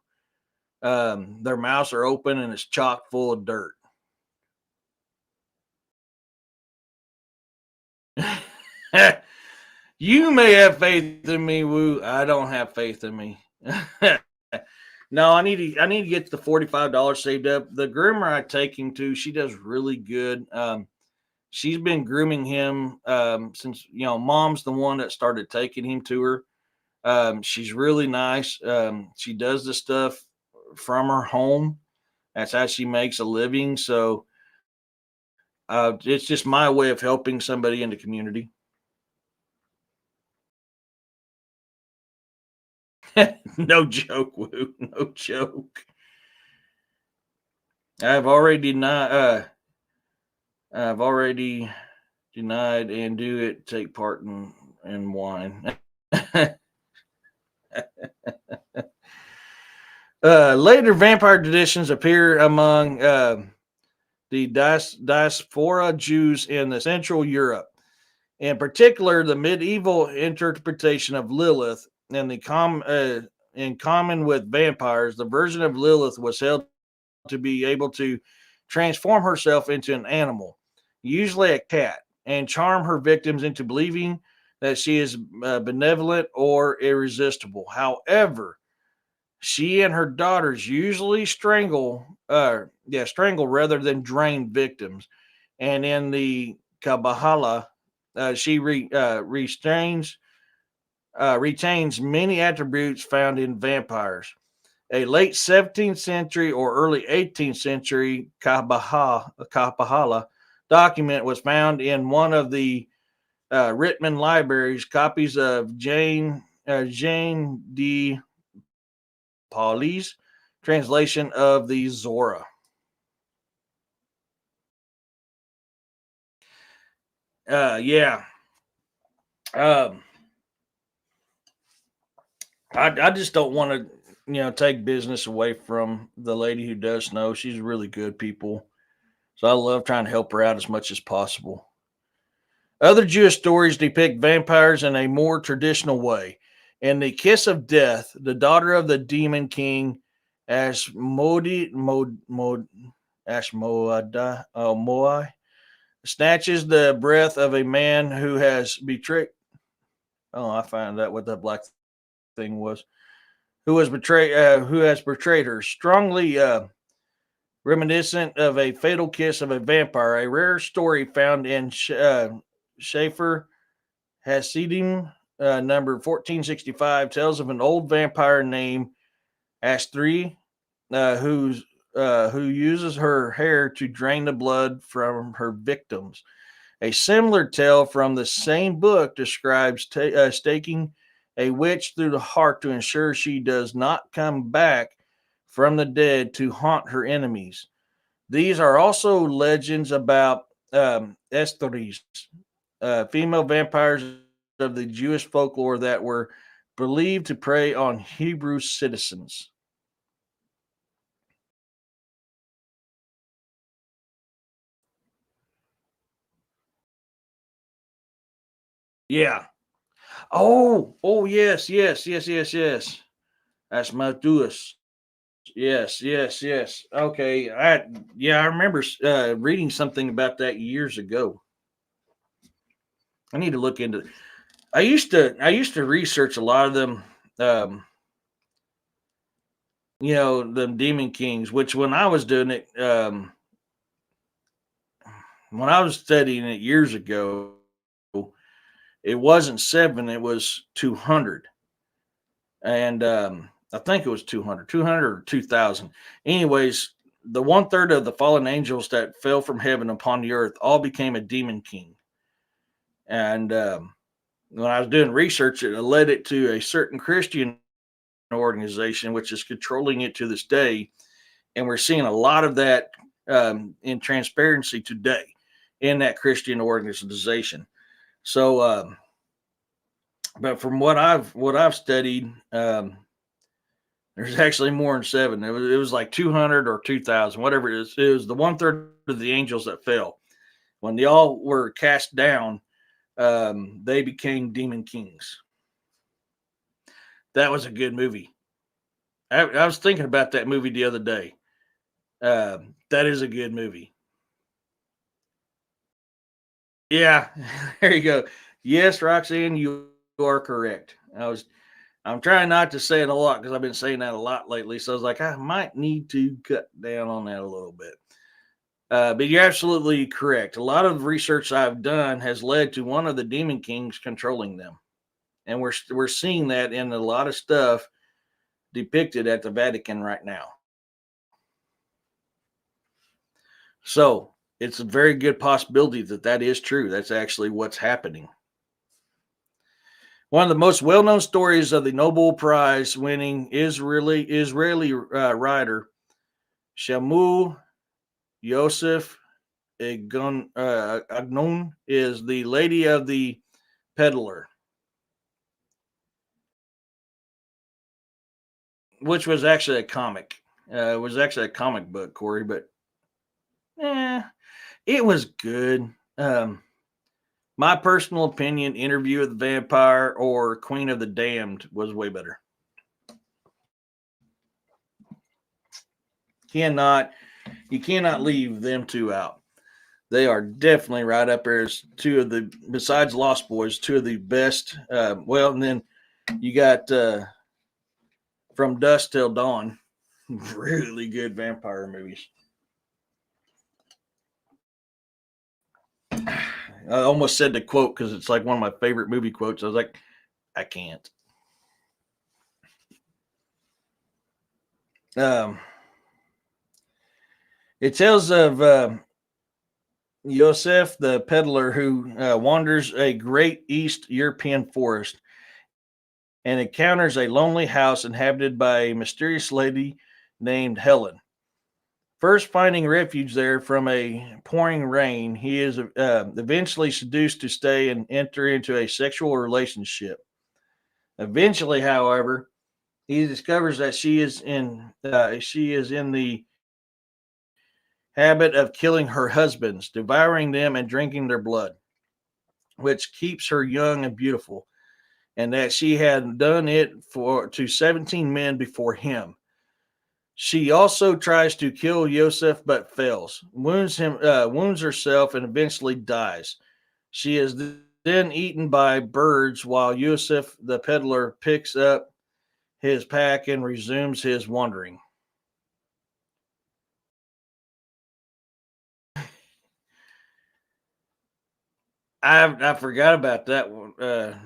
Their mouths are open and it's chock full of dirt. You may have faith in me, Woo. I don't have faith in me. No, I need to get the $45 saved up. The groomer I take him to, she does really good. She's been grooming him since mom's the one that started taking him to her. She's really nice. She does the stuff from her home. That's how she makes a living. So it's just my way of helping somebody in the community. No joke, Woo. No joke. I've already denied. I've already denied and do it take part in wine. Later vampire traditions appear among the diaspora Jews in the Central Europe, in particular the medieval interpretation of Lilith and in common with vampires. The version of Lilith was held to be able to transform herself into an animal, usually a cat, and charm her victims into believing that she is benevolent or irresistible. However, she and her daughters usually strangle rather than drain victims. And in the Kabbalah, she retains many attributes found in vampires. A late 17th century or early 18th century Kapahala document was found in one of the Rittman libraries. Copies of Jane de Pauli's translation of the Zora. Yeah. Um, I just don't want to, take business away from the lady who does know. She's really good people. So I love trying to help her out as much as possible. Other Jewish stories depict vampires in a more traditional way. In The Kiss of Death, the daughter of the demon king Moai snatches the breath of a man who has betrayed. Oh, I found out what that black thing was. Who has betrayed her. Strongly reminiscent of a fatal kiss of a vampire, a rare story found in Schaefer Hasidim, number 1465, tells of an old vampire named Astri, who uses her hair to drain the blood from her victims. A similar tale from the same book describes staking a witch through the heart to ensure she does not come back from the dead to haunt her enemies. These are also legends about Estheres, female vampires of the Jewish folklore that were believed to prey on Hebrew citizens. Yeah. Oh, yes. That's Matthäus. Yes. Okay. I remember reading something about that years ago. I need to look into it. I used to research a lot of them. Um, the Demon Kings, which when I was doing it, when I was studying it years ago, it wasn't seven, it was 200. And I think it was 200 or 2,000. Anyways, the one third of the fallen angels that fell from heaven upon the earth all became a demon king. And when I was doing research, it led it to a certain Christian organization, which is controlling it to this day. And we're seeing a lot of that in transparency today in that Christian organization. So, but from what I've studied, there's actually more than seven. It was like 200 or 2,000, whatever it is. It was the one third of the angels that fell. When they all were cast down, they became demon kings. That was a good movie. I was thinking about that movie the other day. That is a good movie. Yeah, there you go. Yes, Roxanne, you are correct. I'm trying not to say it a lot because I've been saying that a lot lately. So I was like, I might need to cut down on that a little bit. But you're absolutely correct. A lot of research I've done has led to one of the demon kings controlling them, and we're seeing that in a lot of stuff depicted at the Vatican right now. So it's a very good possibility that that is true. That's actually what's happening. One of the most well-known stories of the Nobel Prize winning Israeli writer Shamu Yosef Agnon is the Lady of the Peddler, which was actually a comic. It was actually a comic book, Corey, but eh, it was good. My personal opinion, Interview with the Vampire or Queen of the Damned was way better. Cannot You cannot leave them two out. They are definitely right up there as two of the, besides Lost Boys, two of the best. Well, and then you got From Dusk Till Dawn, really good vampire movies. I almost said the quote because it's like one of my favorite movie quotes. I was like, I can't. Um, it tells of Yosef the peddler who wanders a great East European forest and encounters a lonely house inhabited by a mysterious lady named Helen. First finding refuge there from a pouring rain, he is eventually seduced to stay and enter into a sexual relationship. Eventually, however, he discovers that she is in the habit of killing her husbands, devouring them, and drinking their blood, which keeps her young and beautiful, and that she had done it for to 17 men before him. She also tries to kill Yosef but fails, wounds herself, and eventually dies. She is then eaten by birds while Yosef the peddler picks up his pack and resumes his wandering. I forgot about that one,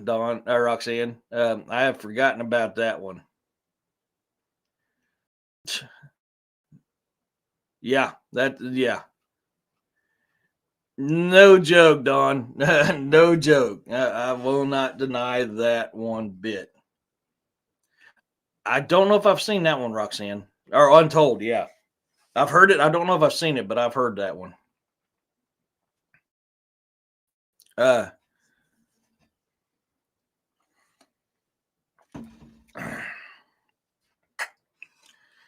Dawn Roxanne. I have forgotten about that one. Yeah. No joke, Don. No joke. I will not deny that one bit. I don't know if I've seen that one, Roxanne. Or Untold, yeah. I've heard it. I don't know if I've seen it, but I've heard that one. Uh,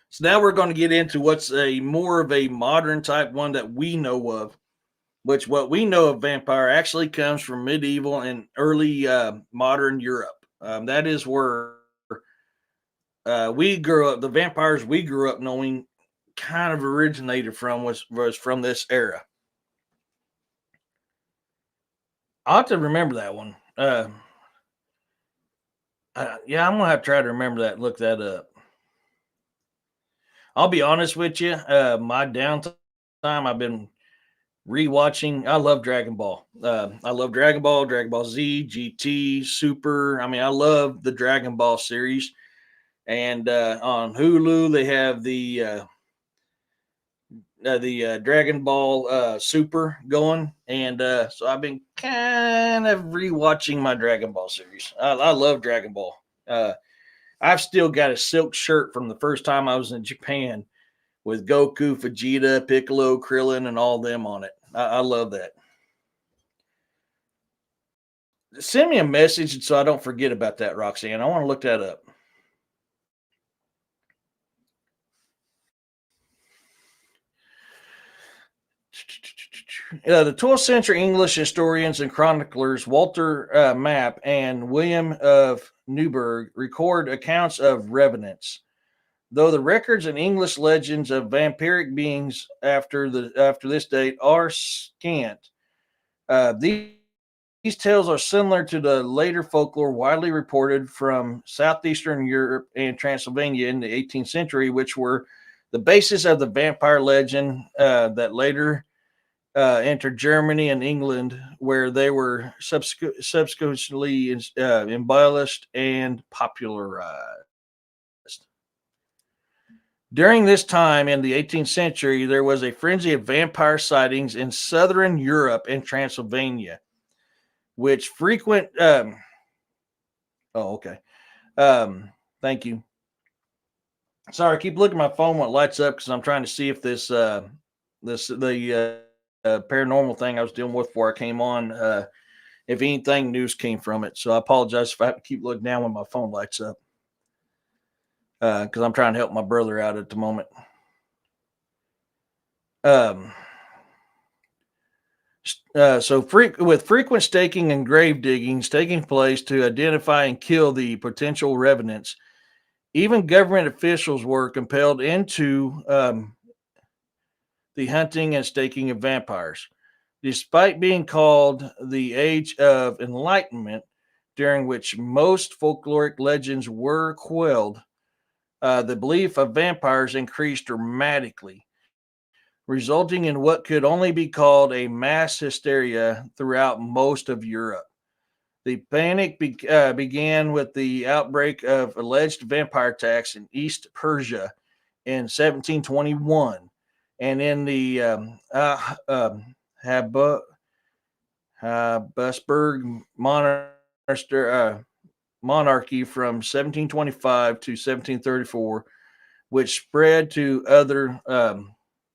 so now we're going to get into what's a more of a modern type one that we know of, which what we know of vampire actually comes from medieval and early modern Europe. That is where we grew up. The vampires we grew up knowing kind of originated from was from this era. I ought to remember that one. Yeah, I'm gonna have to try to remember that. Look that up. I'll be honest with you. My downtime, I've been rewatching. I love Dragon Ball. I love Dragon Ball, Dragon Ball Z, GT, Super. I mean, I love the Dragon Ball series. And on Hulu, they have the Dragon Ball Super going, and so I've been kind of rewatching my Dragon Ball series. I love Dragon Ball. I've still got a silk shirt from the first time I was in Japan with Goku, Vegeta, Piccolo, Krillin, and all them on it. I love that. Send me a message so I don't forget about that, Roxanne. I want to look that up. The 12th century English historians and chroniclers Walter Map and William of Newburgh record accounts of revenants. Though the records and English legends of vampiric beings after this date are scant, these tales are similar to the later folklore widely reported from southeastern Europe and Transylvania in the 18th century, which were the basis of the vampire legend that later entered Germany and England, where they were subsequently embellished and popularized. During this time in the 18th century, there was a frenzy of vampire sightings in southern Europe and Transylvania, which frequent. Oh, okay. Thank you. Sorry, I keep looking at my phone when it lights up because I'm trying to see if the paranormal thing I was dealing with before I came on, if anything news came from it. So I apologize if I have to keep looking down when my phone lights up because I'm trying to help my brother out at the moment. Um, with frequent staking and grave diggings taking place to identify and kill the potential revenants, even government officials were compelled into the hunting and staking of vampires. Despite being called the Age of Enlightenment, during which most folkloric legends were quelled, the belief of vampires increased dramatically, resulting in what could only be called a mass hysteria throughout most of Europe. The panic began with the outbreak of alleged vampire attacks in East Persia in 1721, and in the Hab- Habsburg monarchy from 1725 to 1734, which spread to other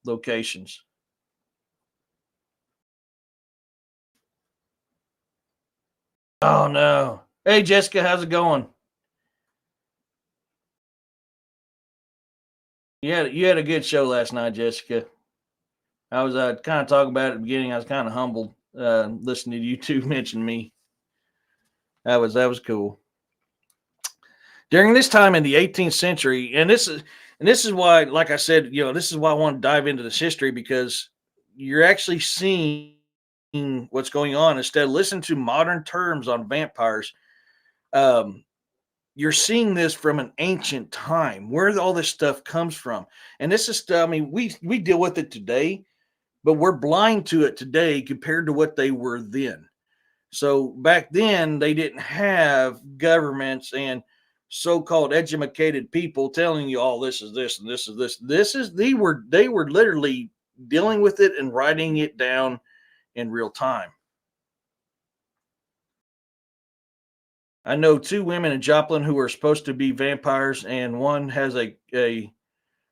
locations. Oh no! Hey Jessica, how's it going? You had a good show last night, Jessica. I was kind of talking about it at the beginning. I was kind of humbled listening to you two mention me. That was cool. During this time in the 18th century, and this is why, like I said, this is why I want to dive into this history, because you're actually seeing what's going on instead of listening to modern terms on vampires. Um, you're seeing this from an ancient time, where all this stuff comes from, and this is stuff. I mean, we deal with it today, but we're blind to it today compared to what they were then. So back then, they didn't have governments and so-called educated people telling you, "Oh, this is this and this is this." They were literally dealing with it and writing it down in real time. I know two women in Joplin who are supposed to be vampires, and one has a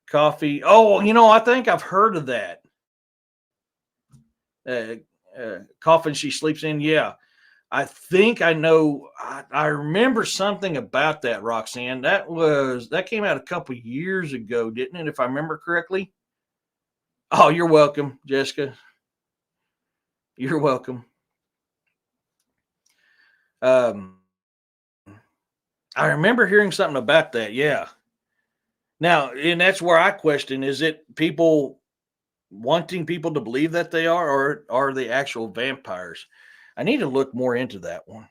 coffee. Oh, I think I've heard of that. Uh, Coffin she sleeps in. Yeah, I think I know. I remember something about that, Roxanne. That came out a couple years ago, didn't it? If I remember correctly. Oh, you're welcome, Jessica. You're welcome. Um, I remember hearing something about that. Yeah. Now, and that's where I question: is it people wanting people to believe that they are, or are they actual vampires? I need to look more into that one.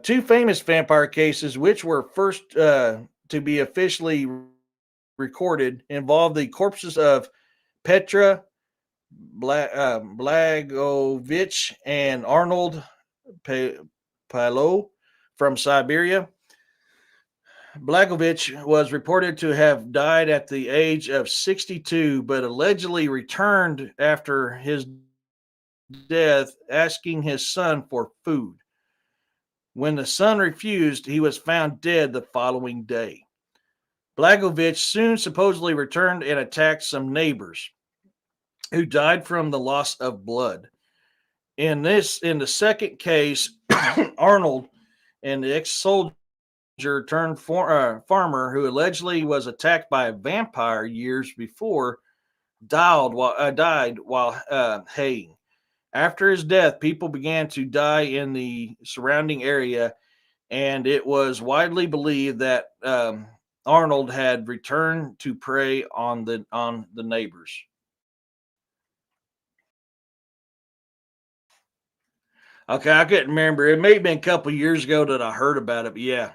Two famous vampire cases, which were first to be officially recorded, involved the corpses of Petra Blagovich and Arnold Palo from Siberia. Blagovich was reported to have died at the age of 62, but allegedly returned after his death, asking his son for food. When the son refused, he was found dead the following day. Blagovich soon supposedly returned and attacked some neighbors who died from the loss of blood. In the second case, Arnold, an ex-soldier turned farmer who allegedly was attacked by a vampire years before, died while haying. After his death, people began to die in the surrounding area, and it was widely believed that Arnold had returned to prey on the neighbors. Okay, I couldn't remember. It may have been a couple years ago that I heard about it, but yeah.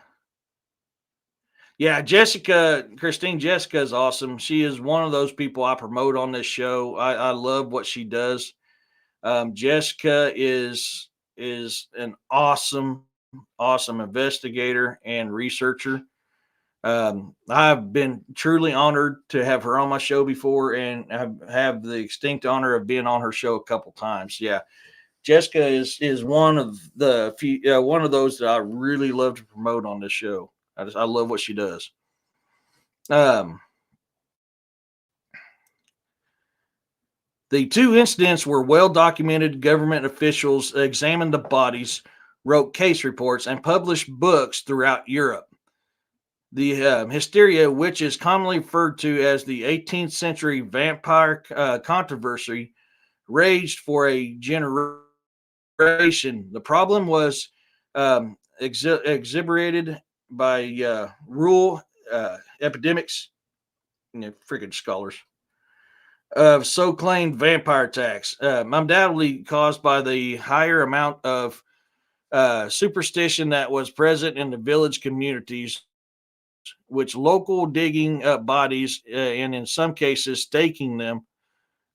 Yeah, Christine Jessica is awesome. She is one of those people I promote on this show. I love what she does. Jessica is an awesome investigator and researcher. I've been truly honored to have her on my show before, and have the distinct honor of being on her show a couple times. Yeah, Jessica is one of the few, one of those that I really love to promote on this show. I love what she does. Um, the two incidents were well documented. Government officials examined the bodies, wrote case reports, and published books throughout Europe. The hysteria, which is commonly referred to as the 18th century vampire controversy, raged for a generation. The problem was exhibited by rural epidemics, freaking scholars, of so claimed vampire attacks, undoubtedly caused by the higher amount of superstition that was present in the village communities, which local digging up bodies and in some cases staking them.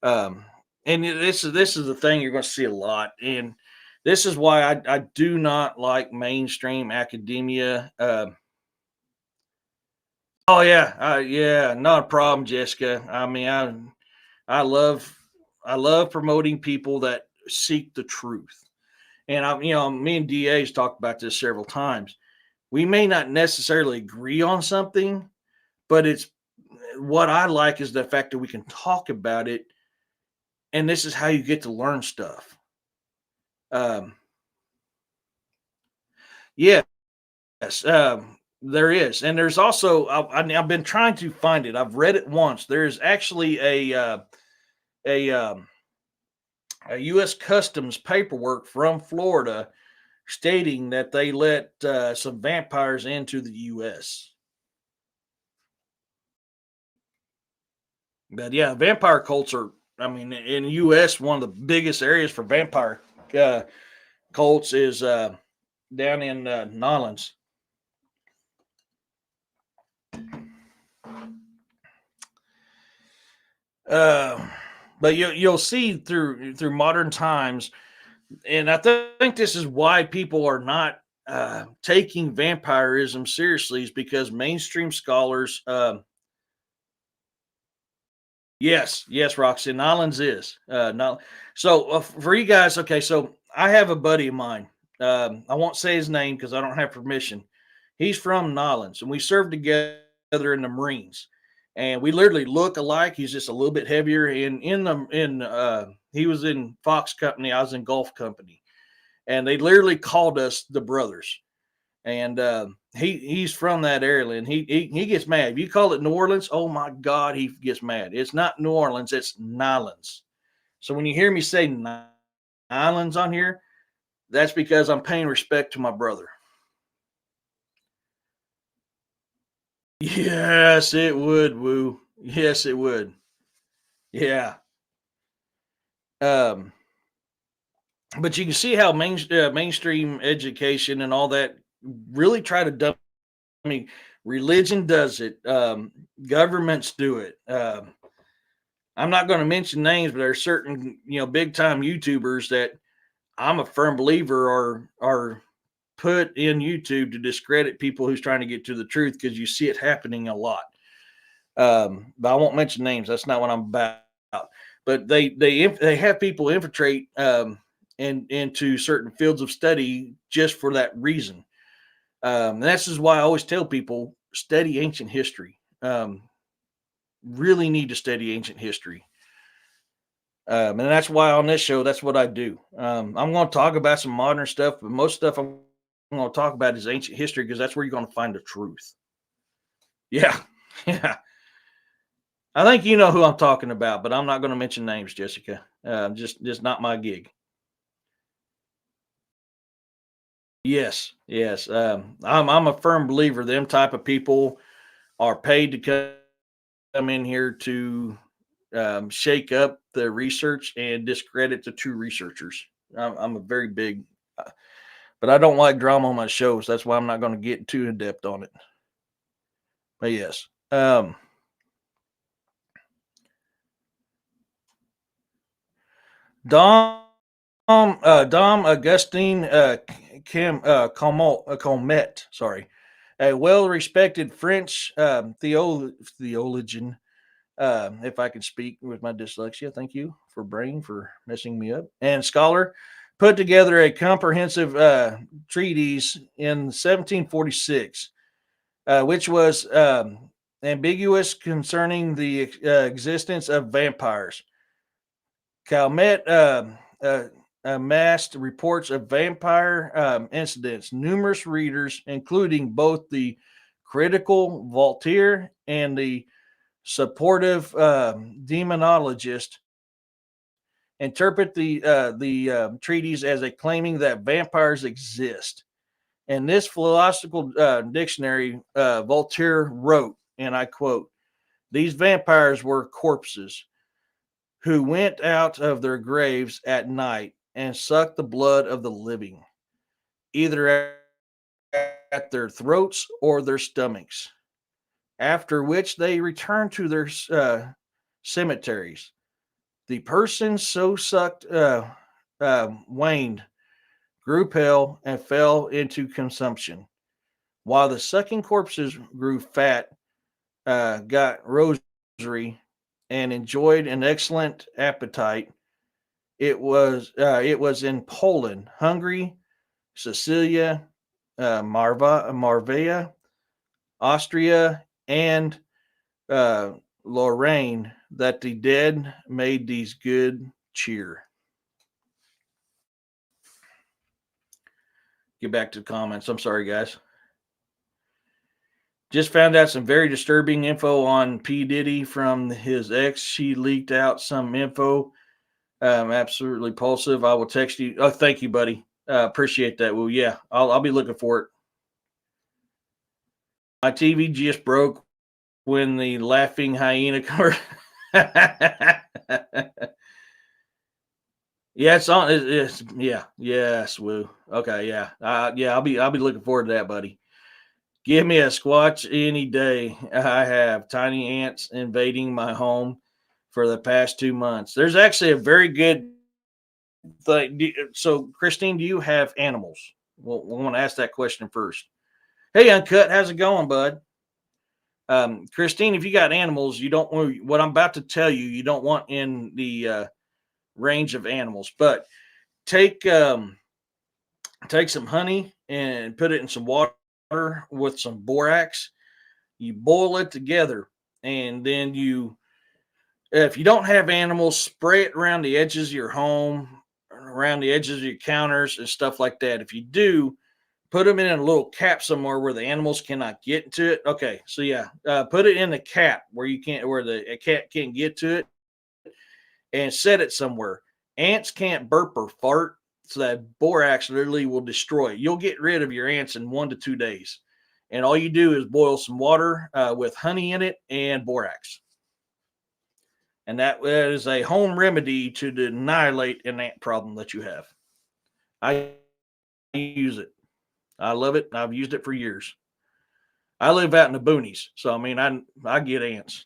Um, and this is the thing you're going to see a lot, and this is why I do not like mainstream academia. Oh yeah, yeah, not a problem, Jessica. I mean, I love I love promoting people that seek the truth. And me and DA's talked about this several times. We may not necessarily agree on something, but it's what I like is the fact that we can talk about it, and this is how you get to learn stuff. Um, yes, there is, and there's also I've been trying to find it. I've read it once. There's actually a a U.S. Customs paperwork from Florida stating that they let some vampires into the U.S. But yeah, vampire cults are. I mean, in the U.S., one of the biggest areas for vampire uh, cults is down in Nolans. Uh, but you'll see through modern times, and think this is why people are not taking vampirism seriously, is because mainstream scholars. Yes, yes, Roxy. Nolans is not. So for you guys, okay. So I have a buddy of mine. I won't say his name because I don't have permission. He's from Nolans, and we served together in the Marines. And we literally look alike. He's just a little bit heavier. And he was in Fox Company. I was in Gulf Company, and they literally called us the brothers. And he's from that area, and he gets mad. If you call it New Orleans, oh my God, he gets mad. It's not New Orleans, it's Nylons. So when you hear me say Nylons on here, that's because I'm paying respect to my brother. Yes, it would, Woo. Yes, it would. Yeah. Um, but you can see how mainstream education and all that really try to dump. I mean, religion does it. Governments do it. I'm not going to mention names, but there are certain big time YouTubers that I'm a firm believer are put in YouTube to discredit people who's trying to get to the truth because you see it happening a lot. But I won't mention names. That's not what I'm about. But they have people infiltrate into certain fields of study just for that reason. And this is why I always tell people study ancient history. Really need to study ancient history. And that's why on this show, that's what I do. I'm going to talk about some modern stuff, but most stuff I'm going to talk about is ancient history because that's where you're going to find the truth. Yeah, yeah. I think you know who I'm talking about, but I'm not going to mention names, Jessica. Just not my gig. Yes, yes. I'm a firm believer. Them type of people are paid to come in here to shake up the research and discredit the true researchers. I'm a very big, but I don't like drama on my shows. That's why I'm not going to get too in depth on it. But yes, Dom Dom Augustine Comet, sorry, a well-respected French theologian. If I can speak with my dyslexia, thank you for brain for messing me up. And scholar put together a comprehensive treatise in 1746, which was ambiguous concerning the existence of vampires. Calmet amassed reports of vampire incidents. Numerous readers, including both the critical Voltaire and the supportive demonologist, interpret the treatise as a claiming that vampires exist. In this philosophical dictionary, Voltaire wrote, and I quote, "These vampires were corpses who went out of their graves at night and sucked the blood of the living, either at their throats or their stomachs, after which they returned to their cemeteries. The person so sucked waned, grew pale, and fell into consumption, while the sucking corpses grew fat got rosary and enjoyed an excellent appetite. It was in Poland, Hungary, Sicilia, Marvea, Austria, and uh, Lorraine that the dead made these good cheer. Get back to the comments. I'm sorry, guys. Just found out some very disturbing info on P. Diddy from his ex. She leaked out some info. Absolutely repulsive. I will text you. Oh, thank you, buddy. Appreciate that. Well, yeah, I'll be looking for it. My TV just broke when the laughing hyena covered. Yeah, it's on. Yeah, yes, woo. Okay, yeah, yeah. I'll be looking forward to that, buddy. Give me a squatch any day. I have tiny ants invading my home for the past 2 months. There's actually a very good thing. So, Christine, do you have animals? Well, we want to ask that question first. Hey, Uncut, how's it going, bud? Christine, if you got animals, you don't want what I'm about to tell you. You don't want in the range of animals, but take take some honey and put it in some water with some borax. You boil it together, and then if you don't have animals, spray it around the edges of your home, around the edges of your counters, and stuff like that. If you do, put them in a little cap somewhere where the animals cannot get to it. Okay, so yeah, put it in the cap where you can't, where a cat can't get to it, and set it somewhere. Ants can't burp or fart, so that borax literally will destroy it. You'll get rid of your ants in 1 to 2 days, and all you do is boil some water with honey in it and borax, and that is a home remedy to annihilate an ant problem that you have. I use it. I love it. I've used it for years. I live out in the boonies, so I mean, I get ants.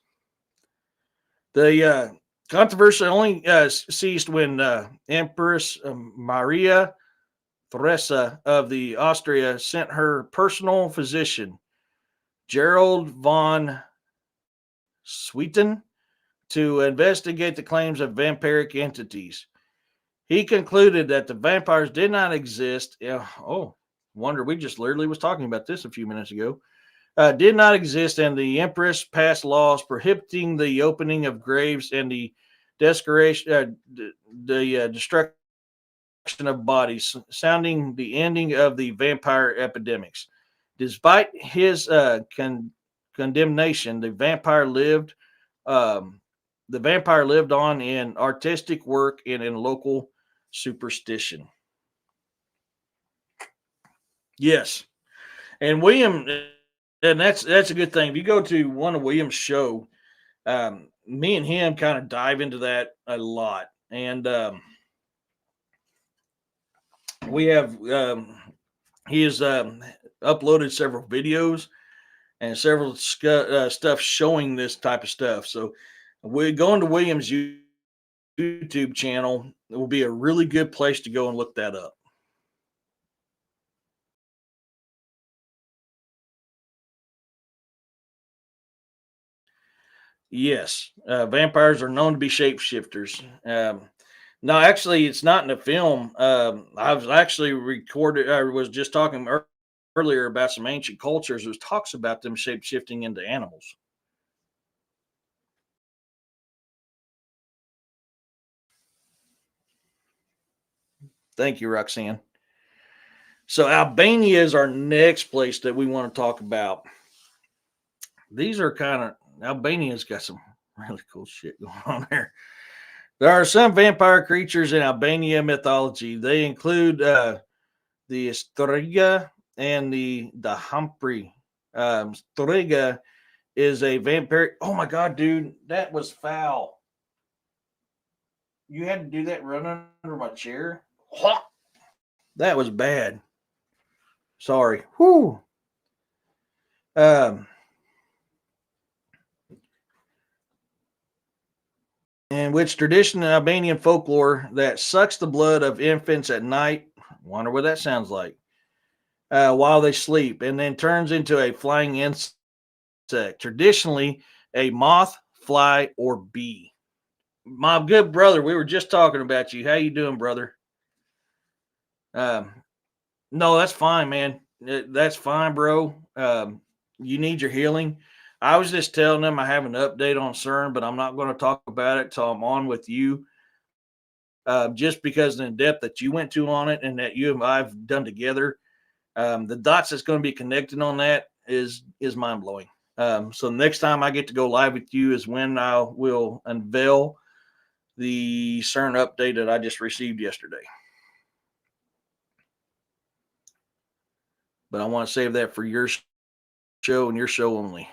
The controversy only ceased when Empress Maria Theresa of the Austria sent her personal physician, Gerald von Swieten, to investigate the claims of vampiric entities. He concluded that the vampires did not exist. Oh, wonder, we just literally was talking about this a few minutes ago. Did not exist, and the Empress passed laws prohibiting the opening of graves and the destruction of bodies, sounding the ending of the vampire epidemics. Despite his condemnation, the vampire lived on in artistic work and in local superstition. Yes, and William, and that's a good thing. If you go to one of William's show, me and him kind of dive into that a lot, and we have he has uploaded several videos and several stuff showing this type of stuff. So we're going to William's YouTube channel. It will be a really good place to go and look that up. Yes, vampires are known to be shapeshifters. No, actually, it's not in the film. I was actually recorded. I was just talking earlier about some ancient cultures. Which talks about them shapeshifting into animals. Thank you, Roxanne. So Albania is our next place that we want to talk about. These are kind of Albania's got some really cool shit going on there. There are some vampire creatures in Albania mythology. They include the Striga and the Humphrey. Striga is a vampire. Oh my god, dude, that was foul. You had to do that running under my chair. That was bad. Sorry. Whoo. In which tradition in Albanian folklore that sucks the blood of infants at night. Wonder what that sounds like. While they sleep, and then turns into a flying insect insect, traditionally a moth, fly, or bee. My good brother, we were just talking about you. How you doing, brother? Um, no, that's fine, man. That's fine, bro. You need your healing. I was just telling them I have an update on CERN, but I'm not going to talk about it till I'm on with you. Just because of the depth that you went to on it and that you and I've done together, the dots that's going to be connected on that is mind blowing. So next time I get to go live with you is when I will unveil the CERN update that I just received yesterday. But I want to save that for your show and your show only.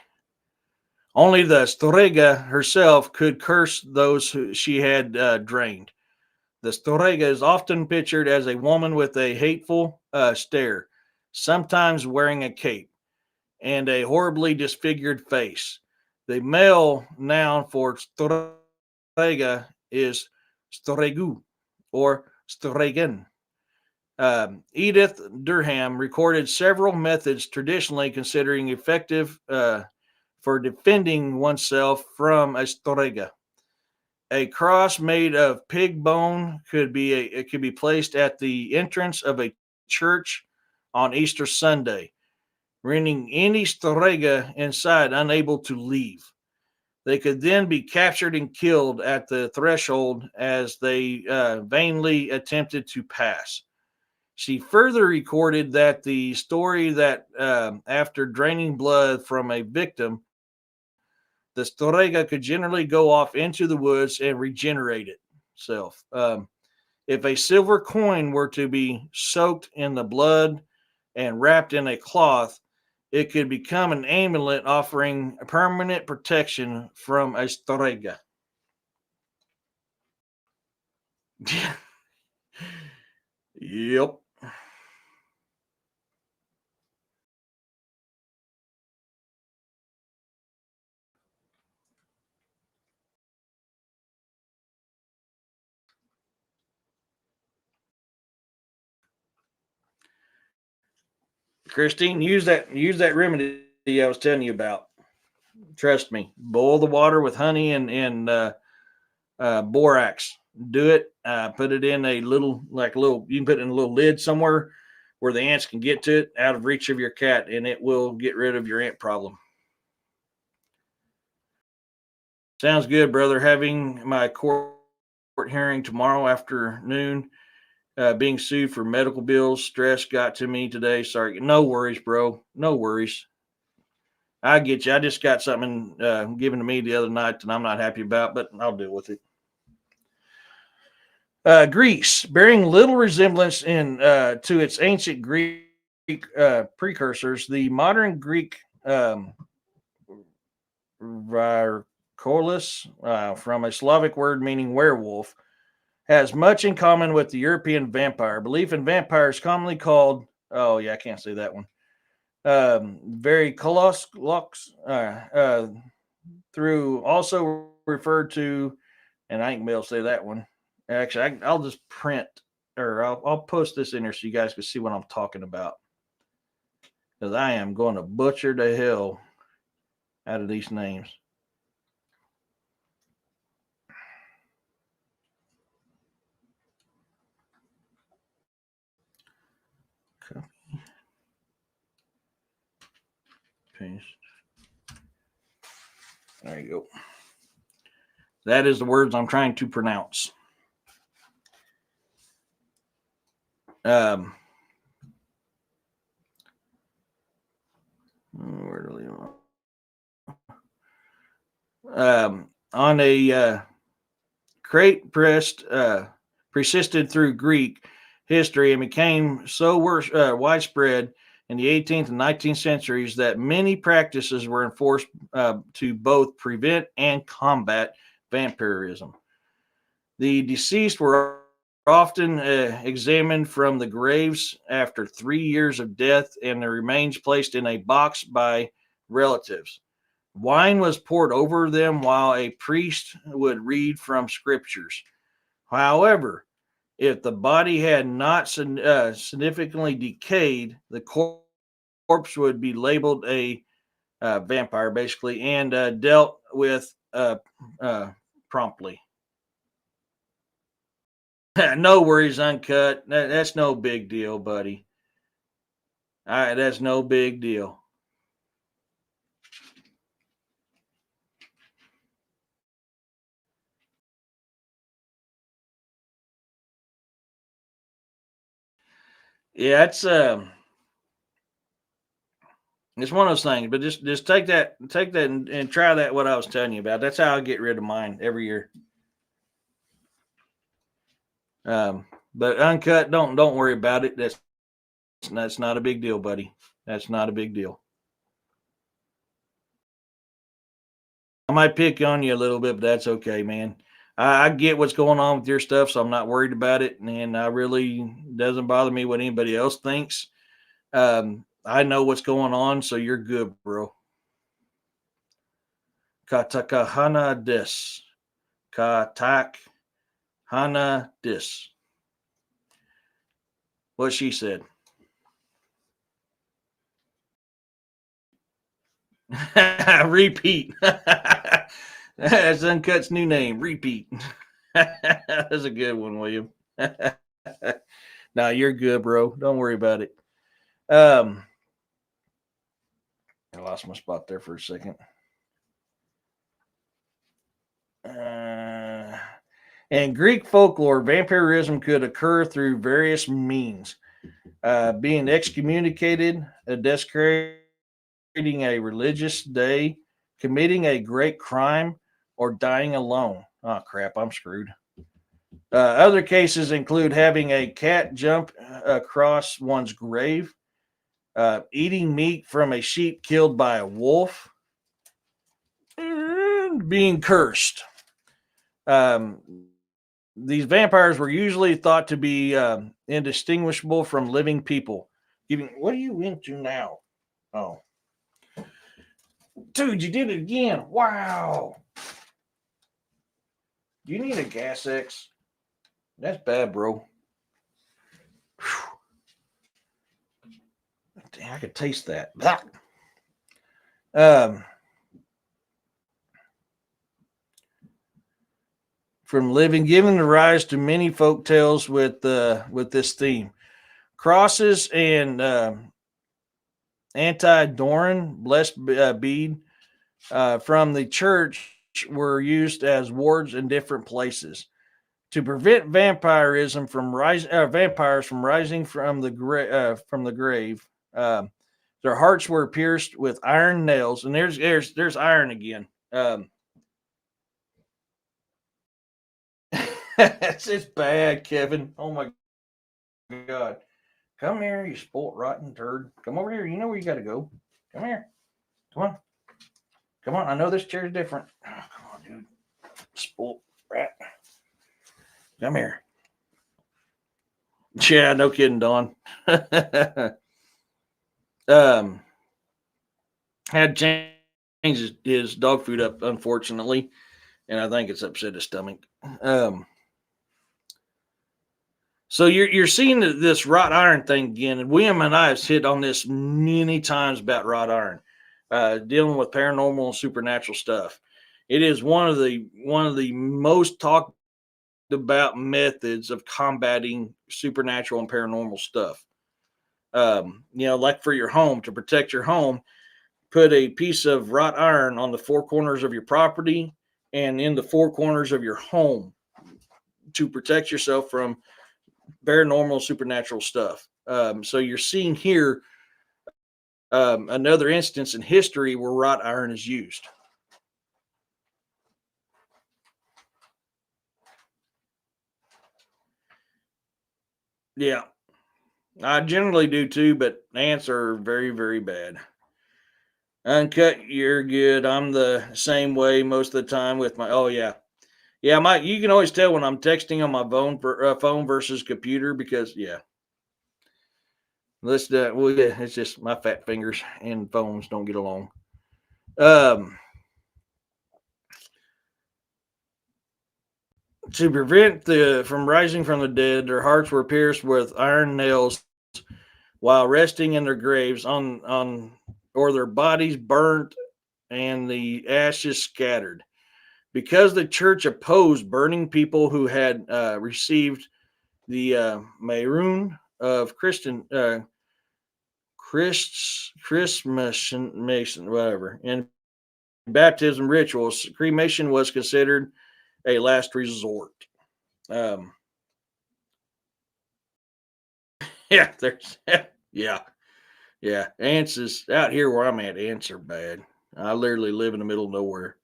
Only the Strega herself could curse those who she had drained. The Strega is often pictured as a woman with a hateful stare, sometimes wearing a cape, and a horribly disfigured face. The male noun for Strega is Stregu or Stregen. Edith Durham recorded several methods traditionally considering effective for defending oneself from a Strega. A cross made of pig bone it could be placed at the entrance of a church on Easter Sunday, rendering any Strega inside unable to leave. They could then be captured and killed at the threshold as they vainly attempted to pass. She further recorded that the story that after draining blood from a victim, the Strega could generally go off into the woods and regenerate itself. If a silver coin were to be soaked in the blood and wrapped in a cloth, it could become an amulet offering permanent protection from a Strega. Yep. Christine, use that remedy I was telling you about. Trust me. Boil the water with honey and borax. Do it. Put it in a little, like a little. You can put it in a little lid somewhere where the ants can get to it, out of reach of your cat, and it will get rid of your ant problem. Sounds good, brother. Having my court hearing tomorrow afternoon. Being sued for medical bills. Stress got to me today. Sorry. No worries, bro. No worries. I get you. I just got something given to me the other night that I'm not happy about, but I'll deal with it. Greece, bearing little resemblance to its ancient Greek precursors, the modern Greek Varkolis, from a Slavic word meaning werewolf, has much in common with the European vampire. Belief in vampires, commonly called, oh yeah, I can't say that one. Very colossus, through also referred to, and I ain't gonna be able to say that one. Actually, I'll just print, or I'll post this in here so you guys can see what I'm talking about. Because I am going to butcher the hell out of these names. Copy. Paste. There you go. That is the words I'm trying to pronounce. Where do we on a crate persisted through Greek history and became so widespread in the 18th and 19th centuries that many practices were enforced to both prevent and combat vampirism. The deceased were often examined from the graves after 3 years of death and their remains placed in a box by relatives. Wine was poured over them while a priest would read from scriptures. However, if the body had not significantly decayed, the corpse would be labeled a vampire, basically, and dealt with promptly. No worries, Uncut. That's no big deal, buddy. All right, that's no big deal. Yeah, it's one of those things. But just take that, and try that. What I was telling you about. That's how I get rid of mine every year. But Uncut, don't worry about it. That's not a big deal, buddy. That's not a big deal. I might pick on you a little bit, but that's okay, man. I get what's going on with your stuff, so I'm not worried about it, and I really doesn't bother me what anybody else thinks. I know what's going on, so you're good, bro. Katakahana dis. Katak hana dis. What she said. Repeat. That's Uncut's new name. Repeat. That's a good one, William. No, you're good, bro. Don't worry about it. I lost my spot there for a second. In Greek folklore, vampirism could occur through various means: being excommunicated, desecrating a religious day, committing a great crime, or dying alone. Oh, crap, I'm screwed. Other cases include having a cat jump across one's grave, eating meat from a sheep killed by a wolf, and being cursed. Um, these vampires were usually thought to be indistinguishable from living people. What are you into now? Oh, dude, you did it again! Wow. Do you need a gas X? That's bad, bro. Damn, I could taste that. Um, from living, giving the rise to many folk tales with this theme. Crosses and anti-Doran blessed bead from the church were used as wards in different places to prevent vampirism from vampires from rising from the grave. Their hearts were pierced with iron nails, and there's iron again. It's bad, Kevin. Oh my god. Come here, you spoilt rotten turd. Come over here. You know where you got to go. Come here. Come on. Come on. I know this chair's different. Oh, come on, dude. Spoilt rat. Come here. Yeah, no kidding, Don. Had changed his dog food up, unfortunately, and I think it's upset his stomach. So you're seeing this wrought iron thing again, and William and I have hit on this many times about wrought iron, dealing with paranormal and supernatural stuff. It is one of the most talked about methods of combating supernatural and paranormal stuff. Like for your home, to protect your home, put a piece of wrought iron on the four corners of your property and in the four corners of your home to protect yourself from paranormal supernatural stuff. So you're seeing here another instance in history where wrought iron is used. Yeah, I generally do too, but ants are very, very bad. Uncut, you're good. I'm the same way most of the time with my. Oh yeah, yeah. You can always tell when I'm texting on my phone versus computer because yeah. It's just my fat fingers and phones don't get along. To prevent from rising from the dead, their hearts were pierced with iron nails while resting in their graves or their bodies burnt and the ashes scattered. Because the church opposed burning people who had received the Maroon of Christmas Mason, whatever, and baptism rituals, cremation was considered a last resort. Um, yeah, there's yeah, yeah. Ants is out here where I'm at. Ants are bad. I literally live in the middle of nowhere.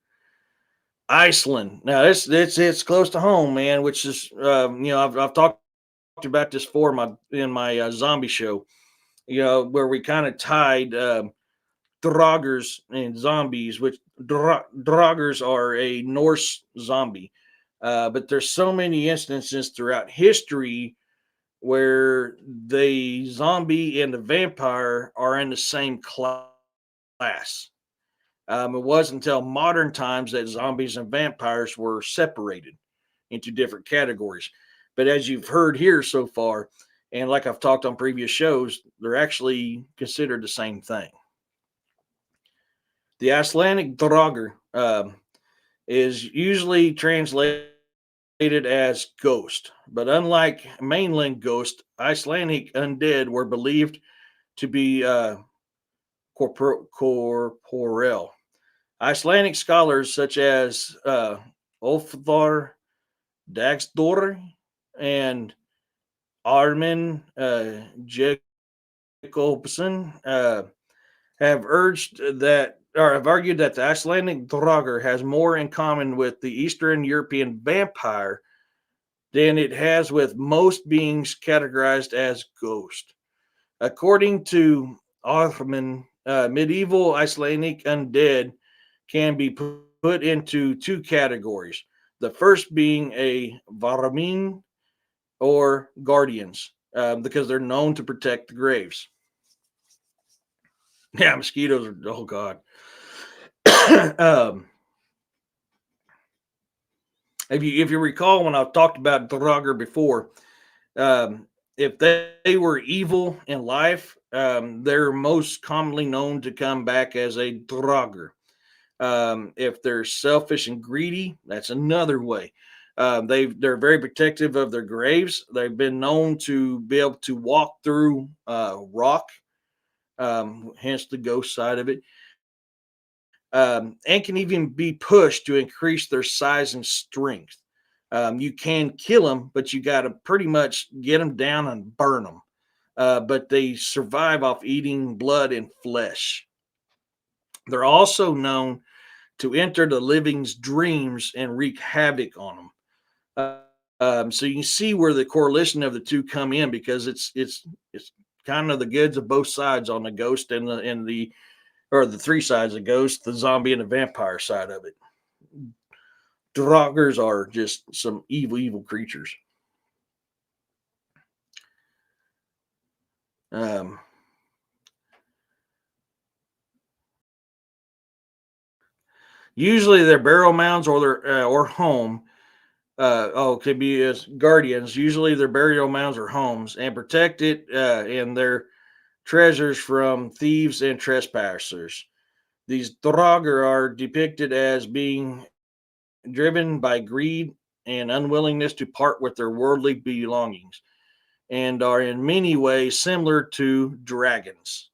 Iceland. Now it's close to home, man. Which is I've talked about this for my in my zombie show. Where we kind of tied draugers and zombies, which draugers are a Norse zombie. But there's so many instances throughout history where the zombie and the vampire are in the same class. It wasn't until modern times that zombies and vampires were separated into different categories. But as you've heard here so far, and like I've talked on previous shows, they're actually considered the same thing. The Icelandic drouger is usually translated as ghost, but unlike mainland ghost, Icelandic undead were believed to be corporeal. Icelandic scholars such as Olfthar Dagsdor and Armin Jacobson have urged that or have argued that the Icelandic drouger has more in common with the Eastern European vampire than it has with most beings categorized as ghost. According to Armin, medieval Icelandic undead can be put into two categories. The first being a Varamin or guardians, because they're known to protect the graves. Yeah, mosquitoes are, oh God. um, if you recall when I talked about Draugr before, um, if they were evil in life, they're most commonly known to come back as a Draugr. If they're selfish and greedy, that's another way. They're very protective of their graves. They've been known to be able to walk through rock, hence the ghost side of it, and can even be pushed to increase their size and strength. You can kill them, but you got to pretty much get them down and burn them. But they survive off eating blood and flesh. They're also known to enter the living's dreams and wreak havoc on them. So you can see where the correlation of the two come in because it's kind of the goods of both sides on the ghost and the or the three sides of ghost, the zombie and the vampire side of it. Draugrs are just some evil creatures. Um, Usually their burial mounds or their or home could be as guardians. Usually their burial mounds or homes and protect it and their treasures from thieves and trespassers. These Draugr are depicted as being driven by greed and unwillingness to part with their worldly belongings, and are in many ways similar to dragons.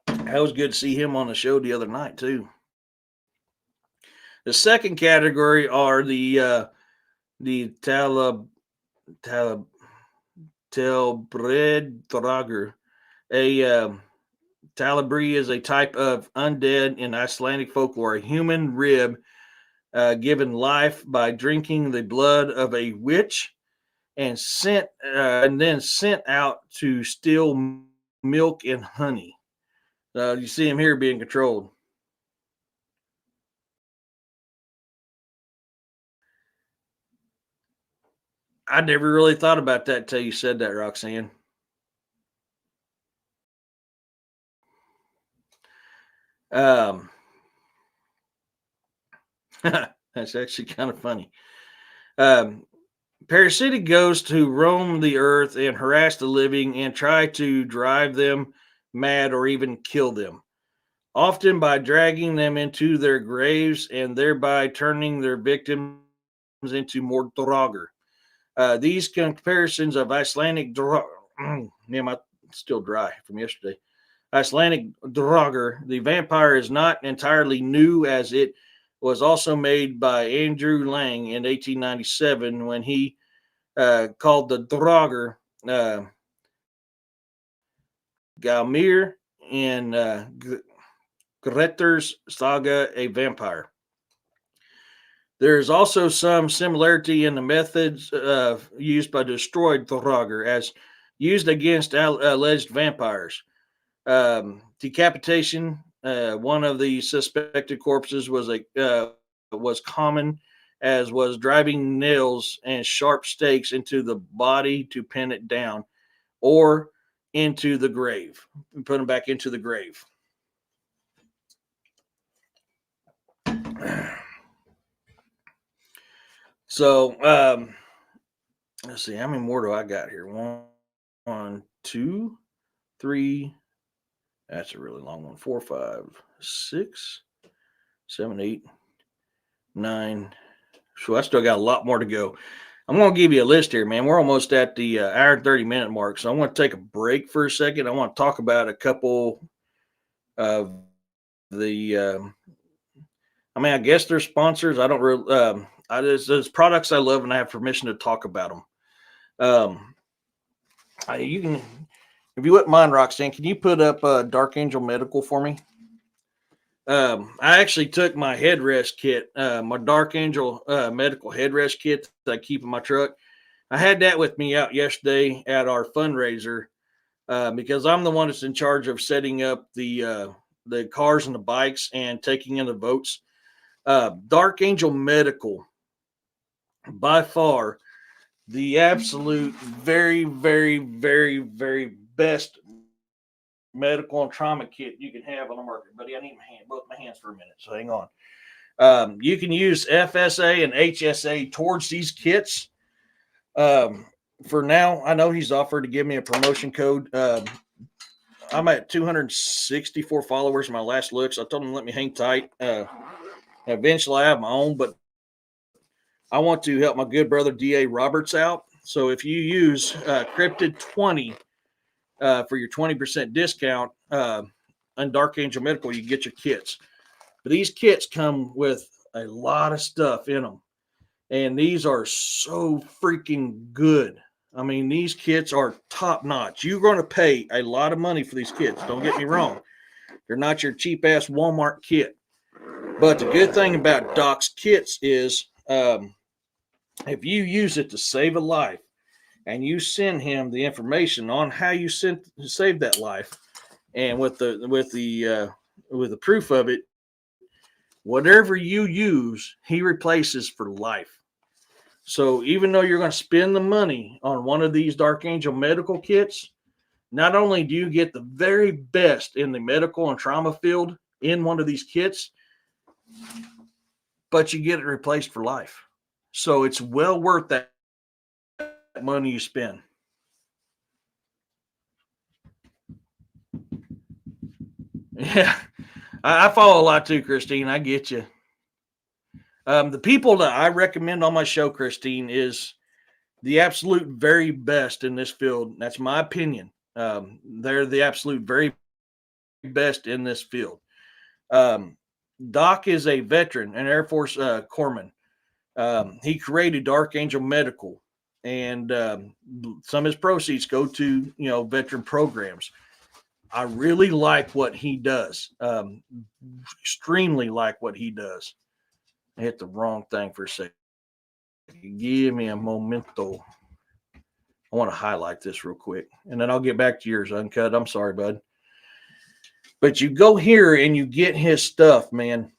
That was good to see him on the show the other night too. The second category are the Talab Telbred Draugr. A Talabri is a type of undead in Icelandic folklore, a human rib given life by drinking the blood of a witch and then sent out to steal milk and honey. You see him here being controlled. I never really thought about that until you said that, Roxanne. Um, that's actually kind of funny. Um, Parasitic ghosts who roam the earth and harass the living and try to drive them mad or even kill them, often by dragging them into their graves and thereby turning their victims into more drouger. These comparisons of Icelandic man, I'm still dry from yesterday. Icelandic drouger, the vampire, is not entirely new, as it was also made by Andrew Lang in 1897 when he called the drouger Galmir in Grettir's saga a vampire. There is also some similarity in the methods used by destroyed Throger as used against alleged vampires. Decapitation. One of the suspected corpses was common, as was driving nails and sharp stakes into the body to pin it down, or into the grave, put them back into the grave. So, let's see, how many more do I got here? One, two, three. That's a really long one. 4, 5, 6, 7, 8, 9. So I still got a lot more to go. I'm going to give you a list here, man. We're almost at the hour and 30-minute mark. So I want to take a break for a second. I want to talk about a couple of the, I guess they're sponsors. I don't really, there's products I love and I have permission to talk about them. You can, if you wouldn't mind, Roxanne, can you put up Dark Angel Medical for me? I actually took my headrest kit, my Dark Angel medical headrest kit that I keep in my truck. I had that with me out yesterday at our fundraiser because I'm the one that's in charge of setting up the cars and the bikes and taking in the votes. Dark Angel Medical, by far, the absolute very, very, very, very best medical and trauma kit you can have on the market. Buddy, I need both my hands for a minute, so hang on. You can use FSA and HSA towards these kits. For now, I know he's offered to give me a promotion code. I'm at 264 followers in my last look, so I told him to let me hang tight. Eventually, I have my own, but I want to help my good brother D.A. Roberts out. So if you use Pt.1 for your 20% discount on Dark Angel Medical, you get your kits. But these kits come with a lot of stuff in them. And these are so freaking good. I mean, these kits are top notch. You're going to pay a lot of money for these kits. Don't get me wrong. They're not your cheap ass Walmart kit. But the good thing about Doc's kits is if you use it to save a life and you send him the information on how you save that life, and with the proof of it, whatever you use, he replaces for life. So even though you're going to spend the money on one of these Dark Angel medical kits, not only do you get the very best in the medical and trauma field in one of these kits, but you get it replaced for life. So it's well worth that money you spend. Yeah, I follow a lot too, Christine. I get you. The people that I recommend on my show, Christine, is the absolute very best in this field. That's my opinion. They're the absolute very best in this field. Doc is a veteran, an Air Force corpsman. He created Dark Angel Medical, and some of his proceeds go to veteran programs. I really like what he does. Extremely like what he does. I hit the wrong thing for a second. Give me a momento. I want to highlight this real quick, and then I'll get back to yours, Uncut. I'm sorry, bud. But you go here and you get his stuff, man.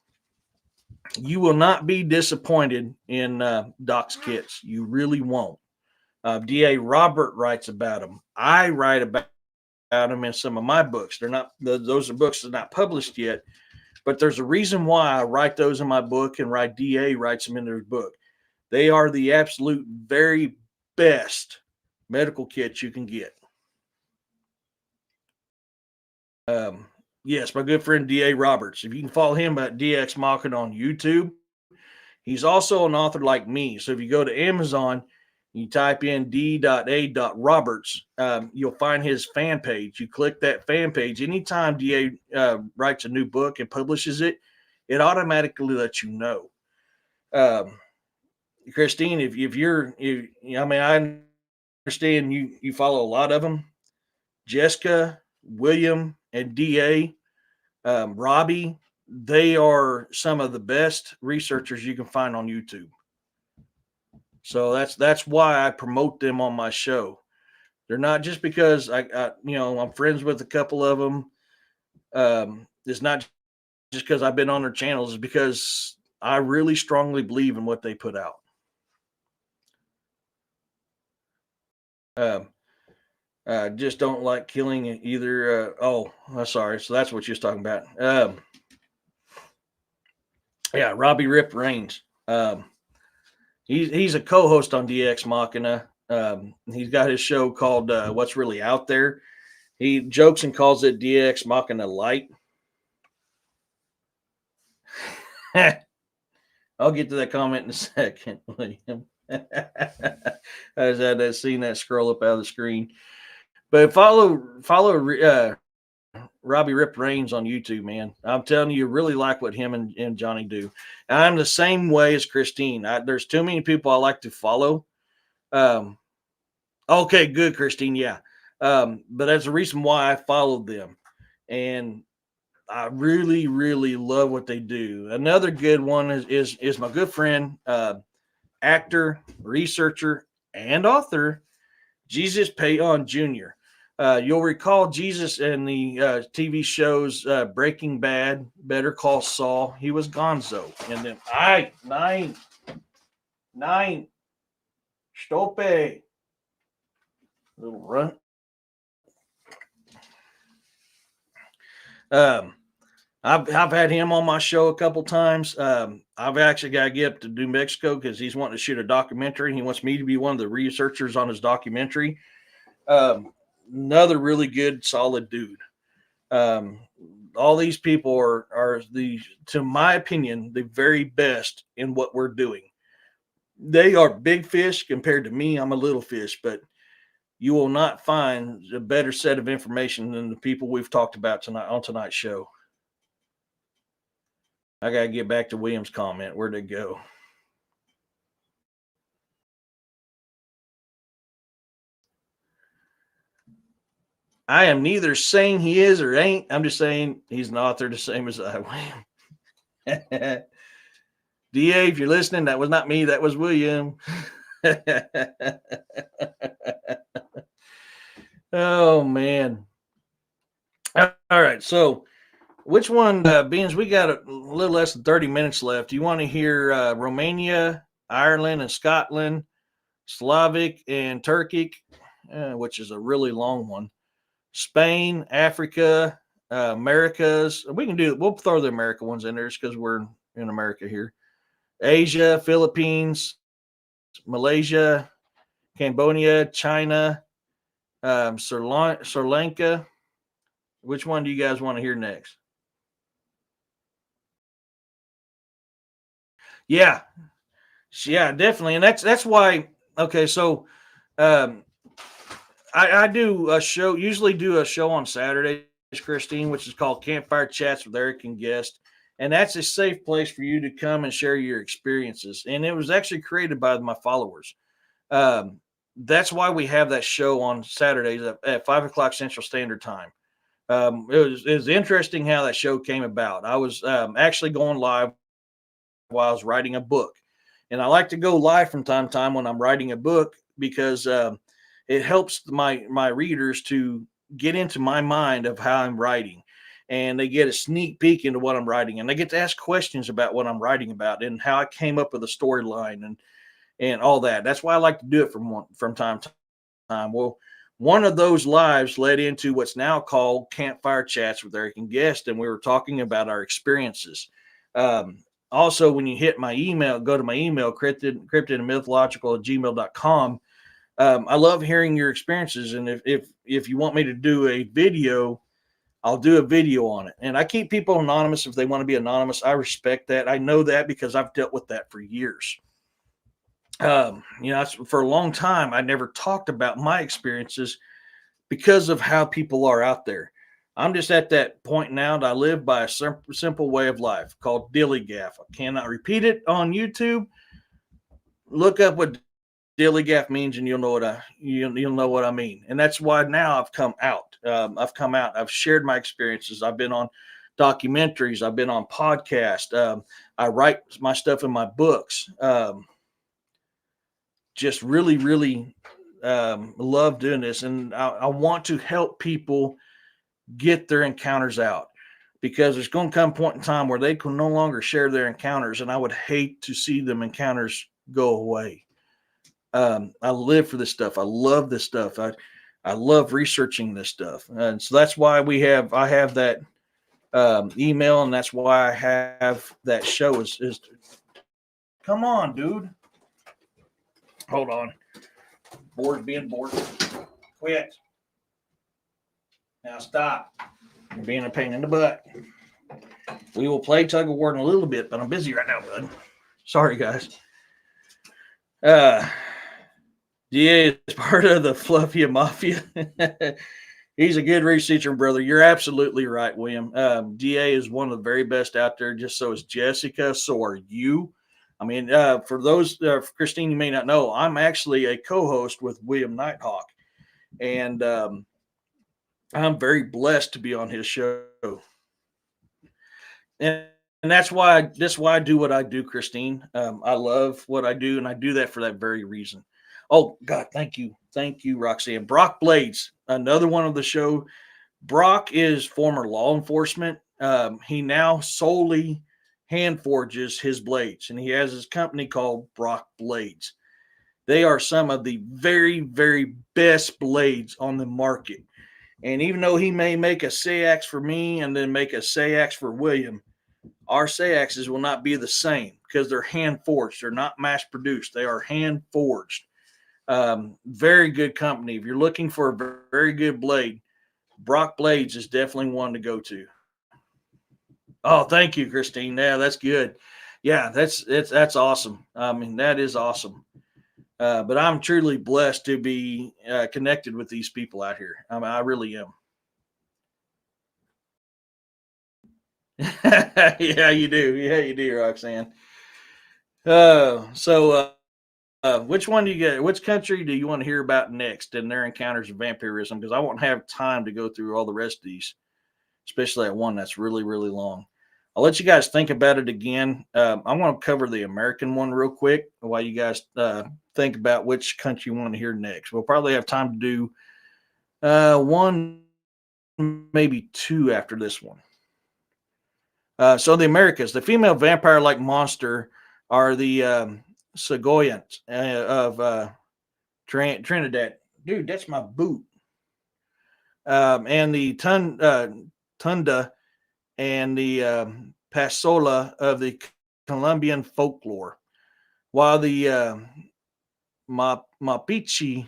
You will not be disappointed in Doc's kits. You really won't. D.A. Robert writes about them. I write about them in some of my books. They're not; those are books that are not published yet. But there's a reason why I write those in my book, and D.A. writes them in their book. They are the absolute very best medical kits you can get. Yes, my good friend D.A. Roberts. If you can follow him at DX Machina on YouTube, he's also an author like me. So if you go to Amazon, you type in D.A.Roberts, you'll find his fan page. You click that fan page. Anytime DA writes a new book and publishes it, it automatically lets you know. Um, Christine, if I mean, I understand you follow a lot of them. Jessica, William, and DA, Robbie, they are some of the best researchers you can find on YouTube. So that's why I promote them on my show. They're not just because I'm friends with a couple of them. It's not just because I've been on their channels. It's because I really strongly believe in what they put out. Just don't like killing either. Sorry. So that's what you're talking about. Yeah, Robbie Rip Rains. He's a co-host on DX Machina. He's got his show called What's Really Out There. He jokes and calls it DX Machina Light. I'll get to that comment in a second, William. I just had seen that scroll up out of the screen. But follow Robbie Rip Rains on YouTube, man. I'm telling you, really like what him and Johnny do. And I'm the same way as Christine. There's too many people I like to follow. Okay, good, Christine. Yeah. But that's the reason why I followed them. And I really, really love what they do. Another good one is my good friend, actor, researcher, and author, Jesus Pt.1 Jr. You'll recall Jesus in the TV shows Breaking Bad, Better Call Saul. He was Gonzo. And then, nine, stope. Little runt. I've had him on my show a couple times. I've actually got to get up to New Mexico because he's wanting to shoot a documentary. He wants me to be one of the researchers on his documentary. Another really good, solid dude. All these people are to my opinion, the very best in what we're doing. They are big fish compared to me. I'm a little fish, but you will not find a better set of information than the people we've talked about tonight on tonight's show. I got to get back to William's comment. Where'd it go? I am neither saying he is or ain't. I'm just saying he's an author the same as I am. DA, if you're listening, that was not me. That was William. Oh, man. All right. So, which one, beans? We got a little less than 30 minutes left. Do you want to hear Romania, Ireland, and Scotland, Slavic and Turkish, which is a really long one, Spain, Africa, Americas? We'll throw the America ones in there just because we're in America here. Asia, Philippines, Malaysia, Cambodia, China, Sri Lanka. Which one do you guys want to hear next? Yeah, definitely, and that's why. Okay, so I do a show. Usually, do a show on Saturdays, Christine, which is called Campfire Chats with Eric and Guest, and that's a safe place for you to come and share your experiences. And it was actually created by my followers. That's why we have that show on Saturdays at 5 o'clock Central Standard Time. It was interesting how that show came about. I was actually going live while I was writing a book, and I like to go live from time to time when I'm writing a book because it helps my readers to get into my mind of how I'm writing, and they get a sneak peek into what I'm writing, and they get to ask questions about what I'm writing about and how I came up with the storyline and all that. That's why I like to do it from time to time. Well, one of those lives led into what's now called Campfire Chats with Eric and Guest, and we were talking about our experiences. On Also, when you hit my email, go to my email, cryptidandmythological@gmail.com. I love hearing your experiences. And if you want me to do a video, I'll do a video on it. And I keep people anonymous if they want to be anonymous. I respect that. I know that because I've dealt with that for years. For a long time, I never talked about my experiences because of how people are out there. I'm just at that point now that I live by a simple way of life called dilly gaff. I cannot repeat it on YouTube. Look up what dilly gaff means, and you'll know what I mean. And that's why now I've come out. I've shared my experiences. I've been on documentaries. I've been on podcasts. I write my stuff in my books. Just really, really love doing this, and I want to help people get their encounters out, because there's going to come a point in time where they can no longer share their encounters, and I would hate to see them encounters go away. I live for this stuff. I love this stuff. I love researching this stuff, and so that's why I have that email, and that's why I have that show. Is come on, dude. Hold on. Board being bored. Quit. Now stop. You're being a pain in the butt. We will play tug of war in a little bit, but I'm busy right now, bud. Sorry, guys. DA is part of the Fluffy Mafia. He's a good researcher, brother. You're absolutely right, William. DA is one of the very best out there. Just so is Jessica. So are you. I mean, for those, Christine, you may not know, I'm actually a co-host with William Nighthawk, and I'm very blessed to be on his show. And that's why I do what I do, Christine. I love what I do, and I do that for that very reason. Oh, God, thank you, Roxanne. Brock Blades, another one of the show. Brock is former law enforcement. He now solely hand forges his blades, and he has his company called Brock Blades. They are some of the very, very best blades on the market. And even though he may make a Sayax for me and then make a Sayax for William, our Sayaxes will not be the same because they're hand forged. They're not mass produced. They are hand forged. Very good company. If you're looking for a very good blade, Brock Blades is definitely one to go to. Oh, thank you, Christine. Yeah, that's good. Yeah, that's awesome. I mean, that is awesome. But I'm truly blessed to be connected with these people out here. I mean, I really am. Yeah, you do. Yeah, you do, Roxanne. Which one do you get? Which country do you want to hear about next and their encounters of vampirism? Because I won't have time to go through all the rest of these, especially that one that's really, really long. I'll let you guys think about it again. I want to cover the American one real quick while you guys think about which country you want to hear next. We'll probably have time to do one, maybe two after this one. So the Americas, the female vampire-like monster are the Segoyans of Trinidad. Dude, that's my boot. And the Tunda and the Pasola of the Colombian folklore, while the Mapuche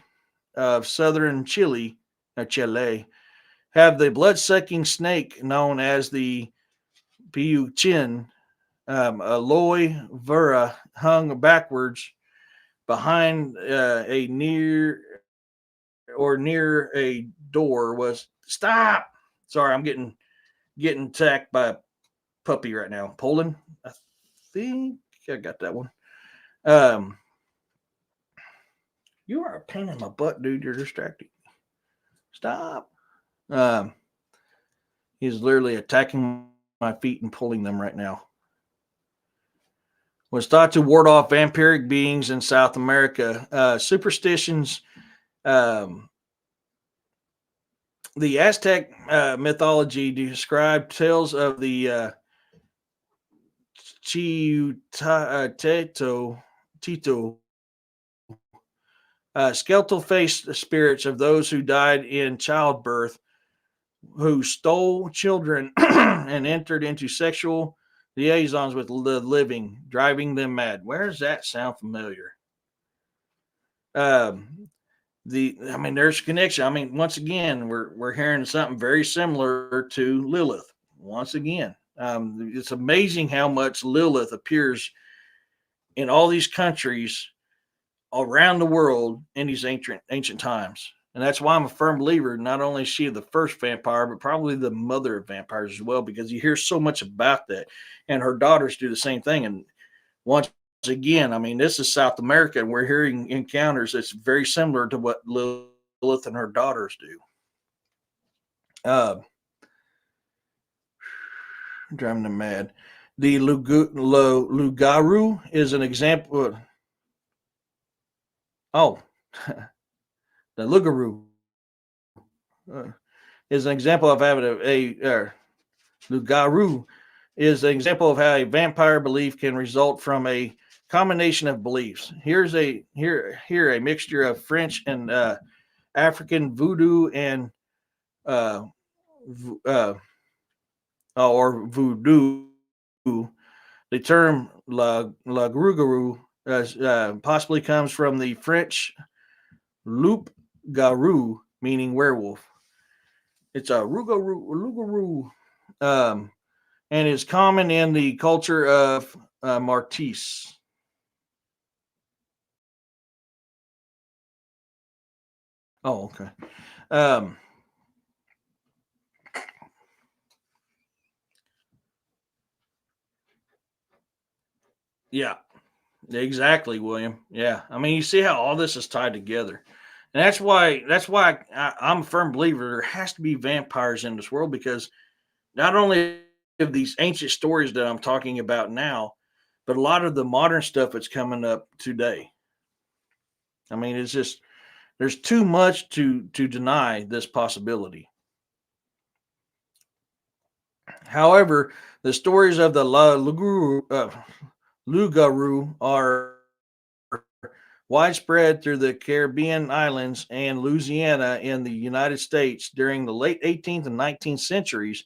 of southern Chile have the blood-sucking snake known as the Pt.1, aloe vera, hung backwards behind near a door was stop. Sorry, I'm getting attacked by a puppy right now. Poland, I think I got that one. You are a pain in my butt, dude. You're distracting. Stop. He's literally attacking my feet and pulling them right now. Was thought to ward off vampiric beings in South America. Superstitions. The Aztec mythology described tales of the Tito, skeletal-faced spirits of those who died in childbirth, who stole children and entered into sexual liaisons with the living, driving them mad. Where does that sound familiar? Um, there's a connection. Once again, we're hearing something very similar to Lilith. Once again, it's amazing how much Lilith appears in all these countries around the world in these ancient times. And that's why I'm a firm believer. Not only is she the first vampire, but probably the mother of vampires as well, because you hear so much about that. And her daughters do the same thing. And once again, this is South America, and we're hearing encounters that's very similar to what Lilith and her daughters do. Driving them mad. The Lugaru is an example. Oh, the Lugaru uh, is an example of having Lugaru is an example of how a vampire belief can result from a combination of beliefs. Here's a mixture of French and African voodoo and uh, uh, or voodoo. The term la grugaru possibly comes from the French loup garou, meaning werewolf. It's a rugaroo, and is common in the culture of Martis. Oh, okay. Um, yeah, exactly, William. Yeah, you see how all this is tied together, and that's why I'm a firm believer there has to be vampires in this world, because not only of these ancient stories that I'm talking about now, but a lot of the modern stuff that's coming up today. It's just there's too much to deny this possibility. However, the stories of the Lugaru are widespread through the Caribbean islands and Louisiana in the United States during the late 18th and 19th centuries.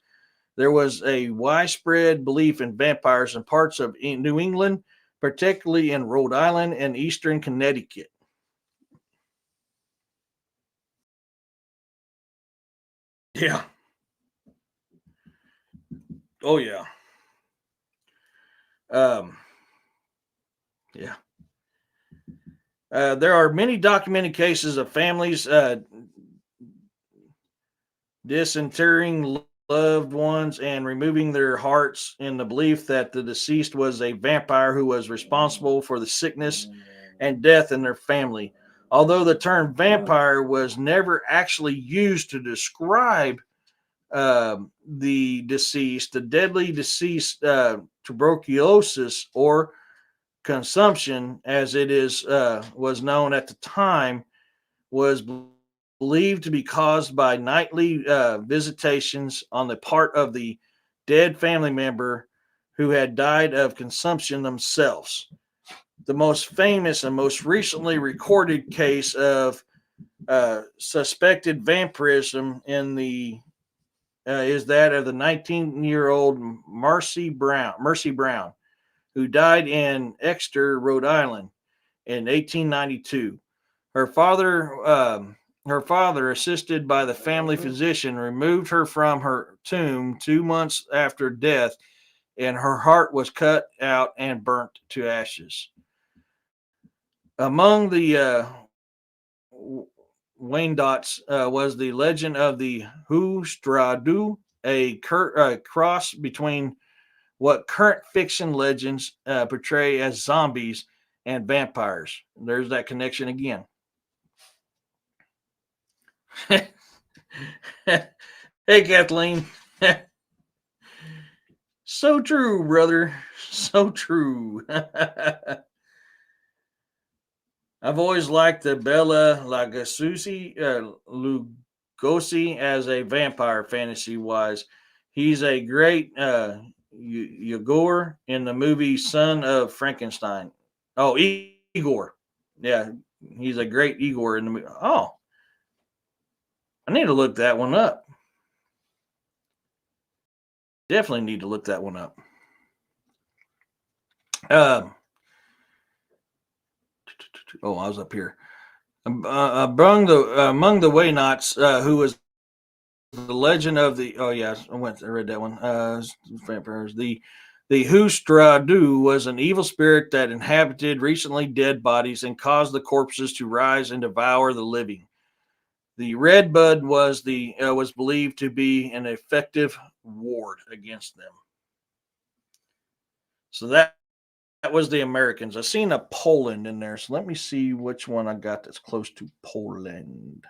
There was a widespread belief in vampires in parts of New England, particularly in Rhode Island and eastern Connecticut. Yeah. Oh, yeah. Um, yeah. There are many documented cases of families disinterring loved ones and removing their hearts in the belief that the deceased was a vampire who was responsible for the sickness and death in their family. Although the term vampire was never actually used to describe the deceased, the deadly deceased tuberculosis or consumption, as it is was known at the time, was believed to be caused by nightly visitations on the part of the dead family member who had died of consumption themselves. The most famous and most recently recorded case of suspected vampirism in the is that of the 19-year-old Mercy Brown, who died in Exeter, Rhode Island, in 1892. Her father, assisted by the family physician, removed her from her tomb 2 months after death, and her heart was cut out and burnt to ashes. Among the Wyandots was the legend of the Hu Stradu, a cross between what current fiction legends portray as zombies and vampires. There's that connection again. Hey, Kathleen. So true, brother. So true. I've always liked the Bella Lugosi as a vampire fantasy wise. He's a great Igor in the movie Son of Frankenstein. Oh, Igor. Yeah, he's a great Igor in the movie. Oh, I need to look that one up. Definitely need to look that one up. Um, oh, I was up here. Among the Waynots, who was the legend of the. Oh yeah, I read that one. Vampires. The Hustradu was an evil spirit that inhabited recently dead bodies and caused the corpses to rise and devour the living. The red bud was believed to be an effective ward against them. So that was the Americans. I seen a Poland in there, so let me see which one I got that's close to Poland.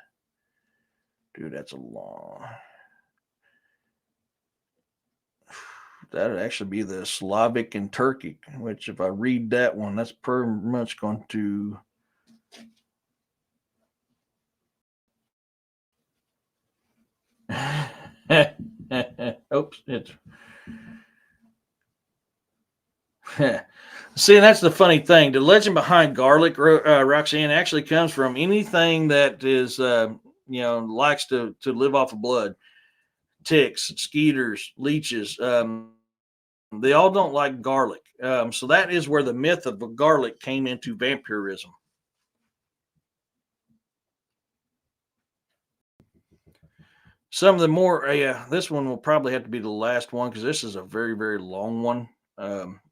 Dude, that's a long. That'd actually be the Slavic and Turkish, which if I read that one, that's pretty much going to. Oops, it's. See, that's the funny thing. The legend behind garlic, Roxanne, actually comes from anything that is, likes to live off of blood. Ticks, skeeters, leeches. They all don't like garlic. So that is where the myth of garlic came into vampirism. Some of the more, this one will probably have to be the last one because this is a very, very long one.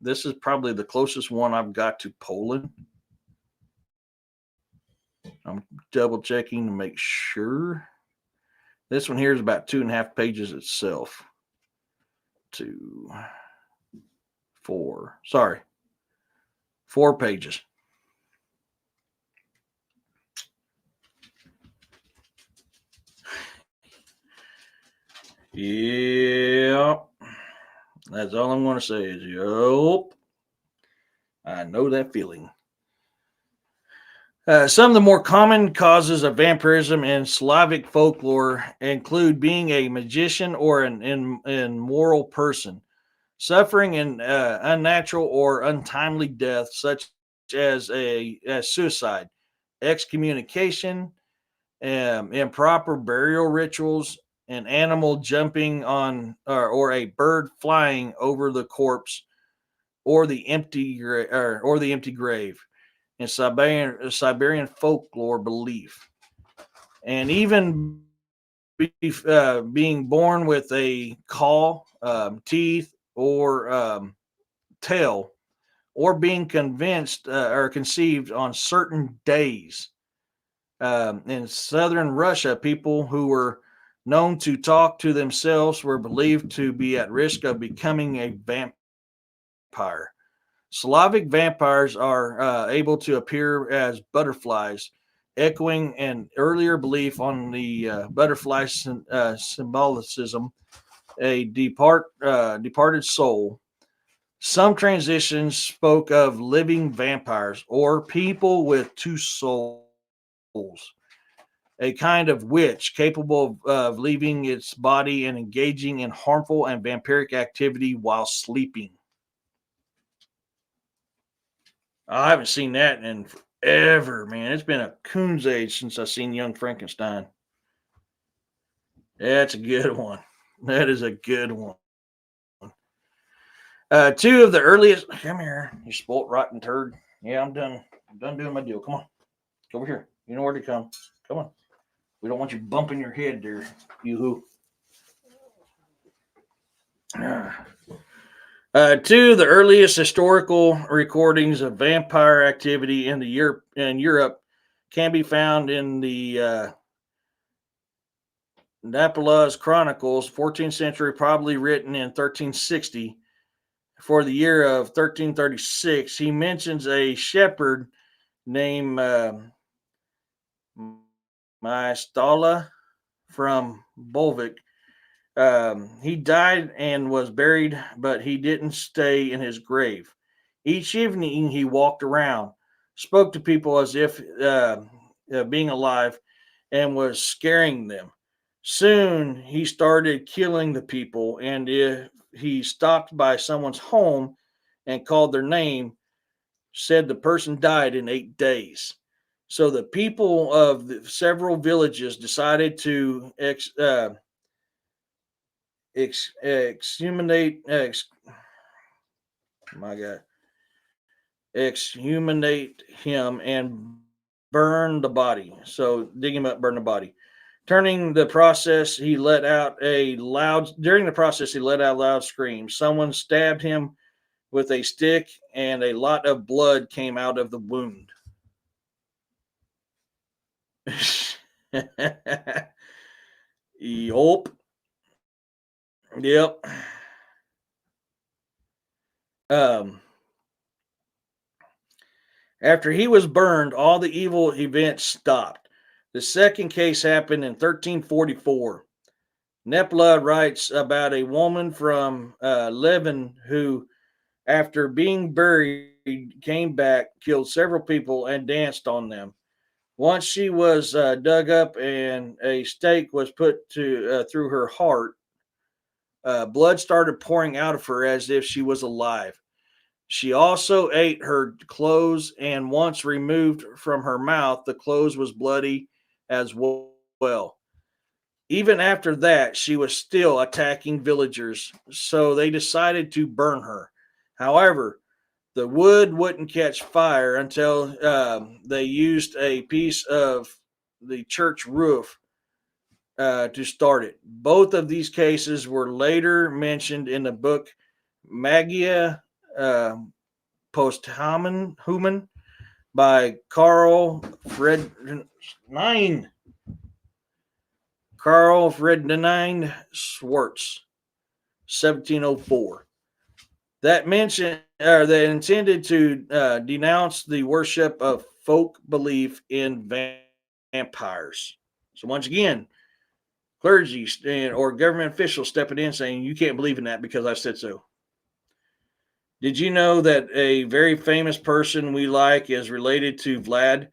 This is probably the closest one I've got to Poland. I'm double checking to make sure. This one here is about 2.5 pages itself. 2, 4. Sorry, 4 pages. Yep. That's all I'm going to say is, yup. I know that feeling. Some of the more common causes of vampirism in Slavic folklore include being a magician or an immoral person, suffering an unnatural or untimely death, such as suicide, excommunication, improper burial rituals, an animal jumping on or a bird flying over the corpse, or the empty grave in Siberian folklore belief, and even being born with a claw, teeth, or tail, or being convinced or conceived on certain days. In southern Russia, people who were known to talk to themselves were believed to be at risk of becoming a vampire. Slavic vampires are able to appear as butterflies, echoing an earlier belief on the butterfly symbolicism, a departed soul. Some transitions spoke of living vampires or people with two souls, a kind of witch capable of leaving its body and engaging in harmful and vampiric activity while sleeping. I haven't seen that in forever, man. It's been a coon's age since I've seen Young Frankenstein. That's a good one. That is a good one. Two of the earliest. Come here, you spoilt rotten turd. Yeah, I'm done. I'm done doing my deal. Come on, over here. You know where to come. Come on. We don't want you bumping your head there, you who. Two of the earliest historical recordings of vampire activity in Europe can be found in the Napola's Chronicles, 14th century, probably written in 1360. For the year of 1336, he mentions a shepherd named Mystala from Bolvik. He died and was buried, but he didn't stay in his grave. Each evening, he walked around, spoke to people as if being alive, and was scaring them. Soon, he started killing the people, and if he stopped by someone's home and called their name, said the person died in 8 days. So the people of several villages decided to exterminate. My God. exhumate him, and burn the body. So dig him up, burn the body. Turning the process, he let out a loud. During the process, he let out loud screams. Someone stabbed him with a stick, and a lot of blood came out of the wound. Yup. Yep. Um, After he was burned, all the evil events stopped. The second case happened in 1344. Nepla writes about a woman from Leven who, after being buried, came back, killed several people, and danced on them. Once she was dug up and a stake was put to through her heart, blood started pouring out of her as if she was alive. She also ate her clothes, and once removed from her mouth, the clothes was bloody as well. Even after that, she was still attacking villagers, so they decided to burn her. However, the wood wouldn't catch fire until they used a piece of the church roof to start it. Both of these cases were later mentioned in the book Magia uh, Posthuman by Carl Ferdinand Schwartz, 1704. That mentioned or they intended to denounce the worship of folk belief in vampires. So once again, clergy or government officials stepping in saying you can't believe in that because I said so. Did you know that a very famous person we like is related to Vlad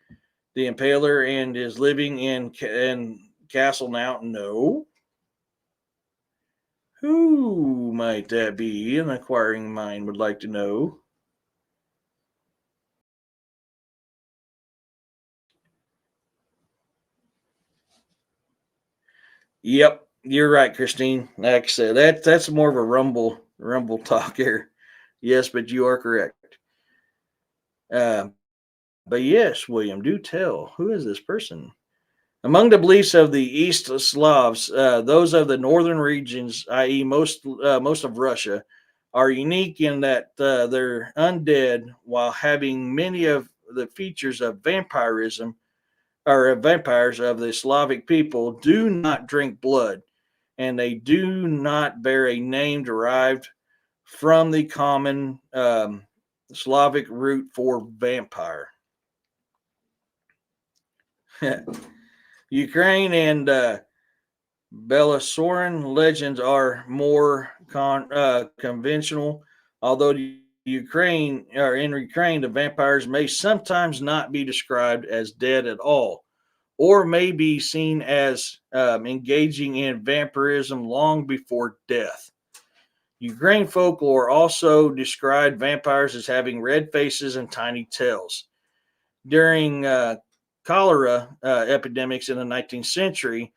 the Impaler and is living in Castle now? No. Who might that be? An inquiring mind would like to know. Yep, you're right, Christine. Like I said, that's more of a rumble talk here. Yes, but you are correct. Uh, but yes, William, do tell. Who is this person? Among the beliefs of the East Slavs, those of the northern regions, i.e., most of Russia, are unique in that they're undead while having many of the features of vampirism or vampires of the Slavic people. Do not drink blood, and they do not bear a name derived from the common Slavic root for vampire. Ukraine and Belasaurian legends are more conventional, although in Ukraine, the vampires may sometimes not be described as dead at all, or may be seen as engaging in vampirism long before death. Ukraine folklore also described vampires as having red faces and tiny tails. During cholera epidemics in the 19th century,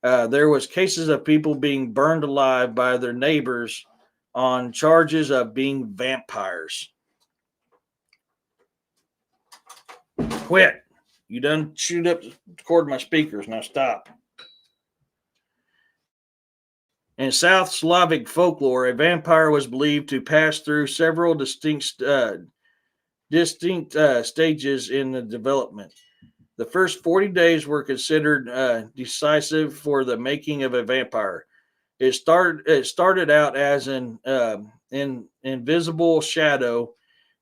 there was cases of people being burned alive by their neighbors on charges of being vampires. Quit. You done shoot up record my speakers. Now stop. In South Slavic folklore, a vampire was believed to pass through several distinct stages in the development. The first 40 days were considered decisive for the making of a vampire. It started out as an invisible shadow,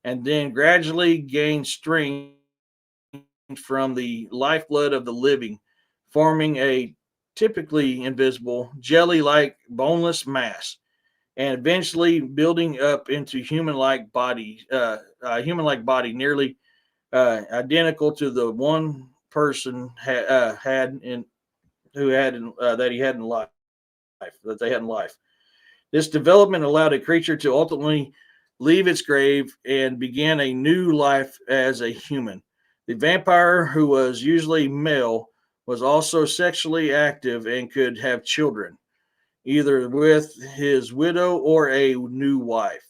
and then gradually gained strength from the lifeblood of the living, forming a typically invisible jelly-like boneless mass, and eventually building up into human-like body nearly identical to the one person had in who had in, that he had in life that they had in life. This development allowed a creature to ultimately leave its grave and begin a new life as a human. The vampire, who was usually male, was also sexually active and could have children, either with his widow or a new wife.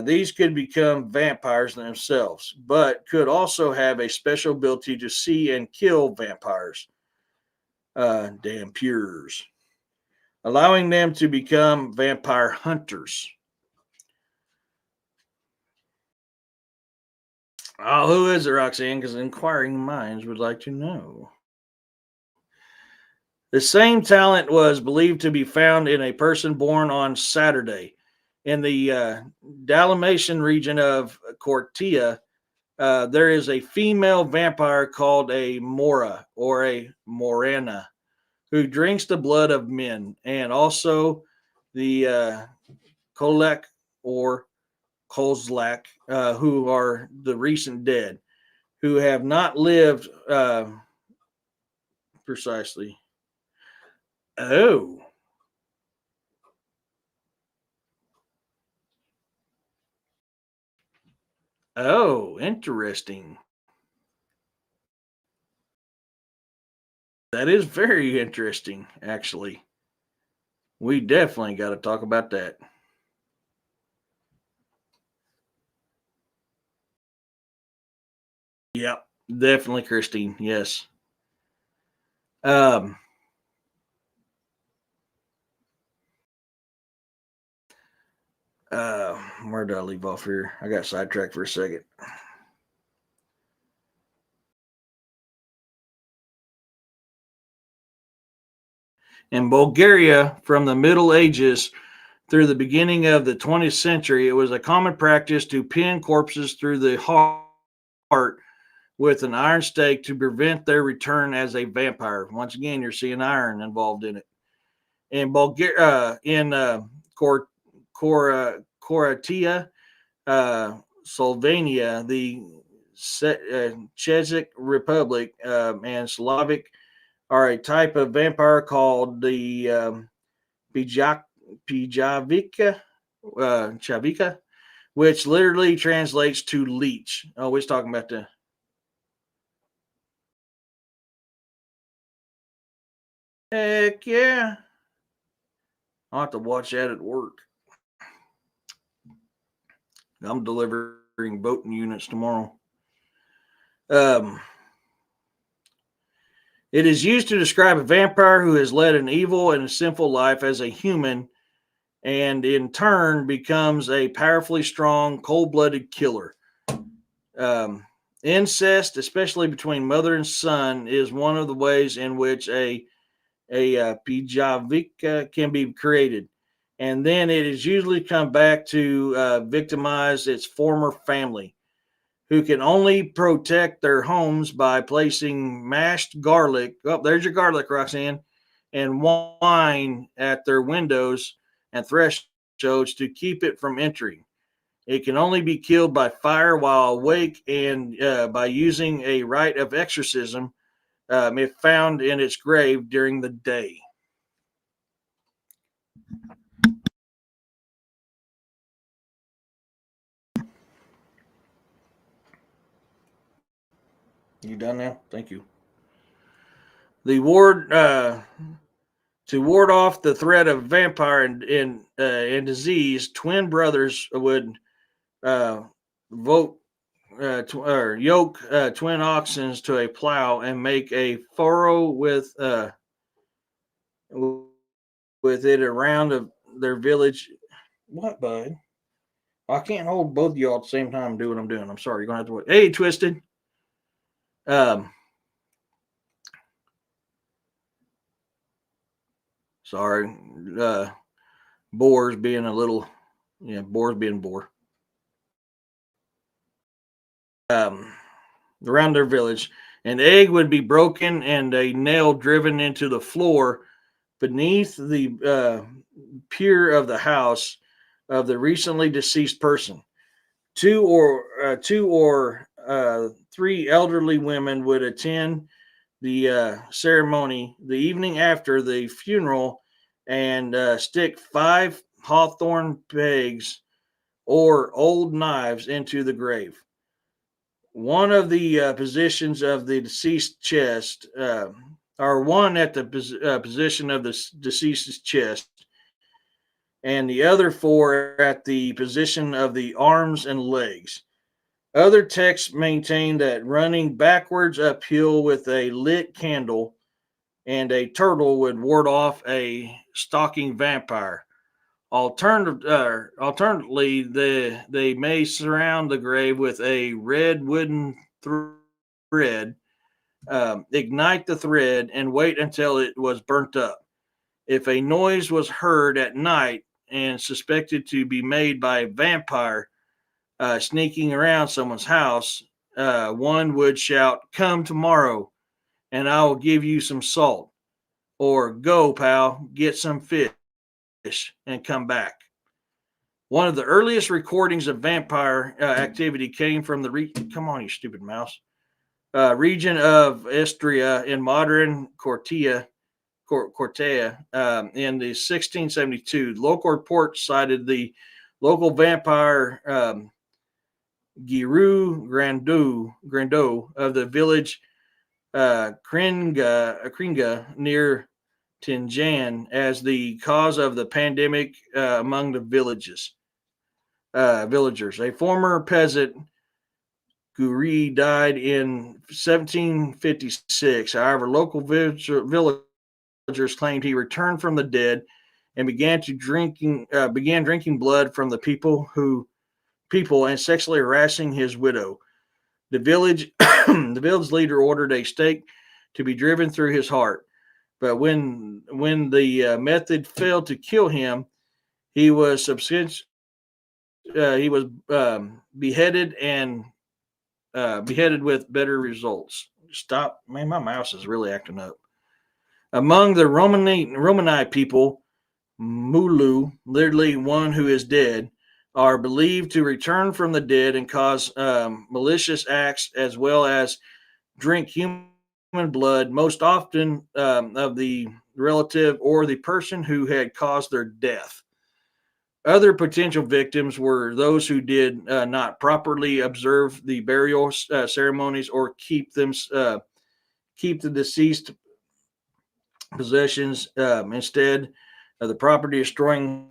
These could become vampires themselves, but could also have a special ability to see and kill vampires. Damn pures. Allowing them to become vampire hunters. Oh, who is it, Roxanne? Because inquiring minds would like to know. The same talent was believed to be found in a person born on Saturday in the Dalmatian region of Cortia. There is a female vampire called a Mora or a Morena who drinks the blood of men, and also the Kolak or Kozlak, who are the recent dead, who have not lived precisely. Oh, oh, interesting. That is very interesting, actually. We definitely got to talk about that. Yep, definitely, Christine. Yes. Um, where did I leave off here? I got sidetracked for a second. In Bulgaria, from the Middle Ages through the beginning of the 20th century, it was a common practice to pin corpses through the heart with an iron stake to prevent their return as a vampire. Once again, you're seeing iron involved in it. In Bulgaria, Cor- Croatia, Slovenia, the Czech Republic, and Slavic are a type of vampire called the Pijak, Pijavika, Chavika, which literally translates to leech. Oh, we're talking about the. Heck yeah. I'll have to watch that at work. I'm delivering boating units tomorrow. Um, it is used to describe a vampire who has led an evil and sinful life as a human and in turn becomes a powerfully strong, cold blooded killer. Um, Incest, especially between mother and son, is one of the ways in which a Pijavika can be created. And then it is usually come back to victimize its former family, who can only protect their homes by placing mashed garlic. Oh, there's your garlic, Roxanne, and wine at their windows and thresholds to keep it from entering. It can only be killed by fire while awake and by using a rite of exorcism if found in its grave during the day. You done now? Thank you. The ward to ward off the threat of vampire and disease, twin brothers would uh, vote or yoke twin oxen to a plow and make a furrow with it around their village. What, bud? I can't hold both of y'all at the same time and do what I'm doing. I'm sorry. You're gonna have to wait. Hey, Twisted. Um, sorry. Boars being a little, yeah, boars being boar. Um, around their village. An egg would be broken and a nail driven into the floor beneath the pier of the house of the recently deceased person. Two or three elderly women would attend the ceremony the evening after the funeral and stick five hawthorn pegs or old knives into the grave. One of the positions of the deceased chest, or one at the position of the deceased's chest, and the other four at the position of the arms and legs. Other texts maintain that running backwards uphill with a lit candle and a turtle would ward off a stalking vampire. Alternatively, they may surround the grave with a red wooden thread, ignite the thread, and wait until it was burnt up. If a noise was heard at night and suspected to be made by a vampire sneaking around someone's house, one would shout, "Come tomorrow, and I will give you some salt," or "Go, pal, get some fish and come back." One of the earliest recordings of vampire activity came from come on, you stupid mouse. Region of Istria in modern Cortea in the 1672. Local reports cited the local vampire Giru Grando of the village Kringa near Tinjan as the cause of the pandemic among the villagers. A former peasant, Guri, died in 1756. However, local villagers claimed he returned from the dead and began drinking blood from the people and sexually harassing his widow. The village the village leader ordered a stake to be driven through his heart. But when the method failed to kill him, he was beheaded and beheaded with better results. Stop, man! My mouse is really acting up. Among the Romani people, Mulu, literally one who is dead, are believed to return from the dead and cause malicious acts as well as drink human blood, most often of the relative or the person who had caused their death. Other potential victims were those who did not properly observe the burial ceremonies or keep the deceased possessions instead of the property destroying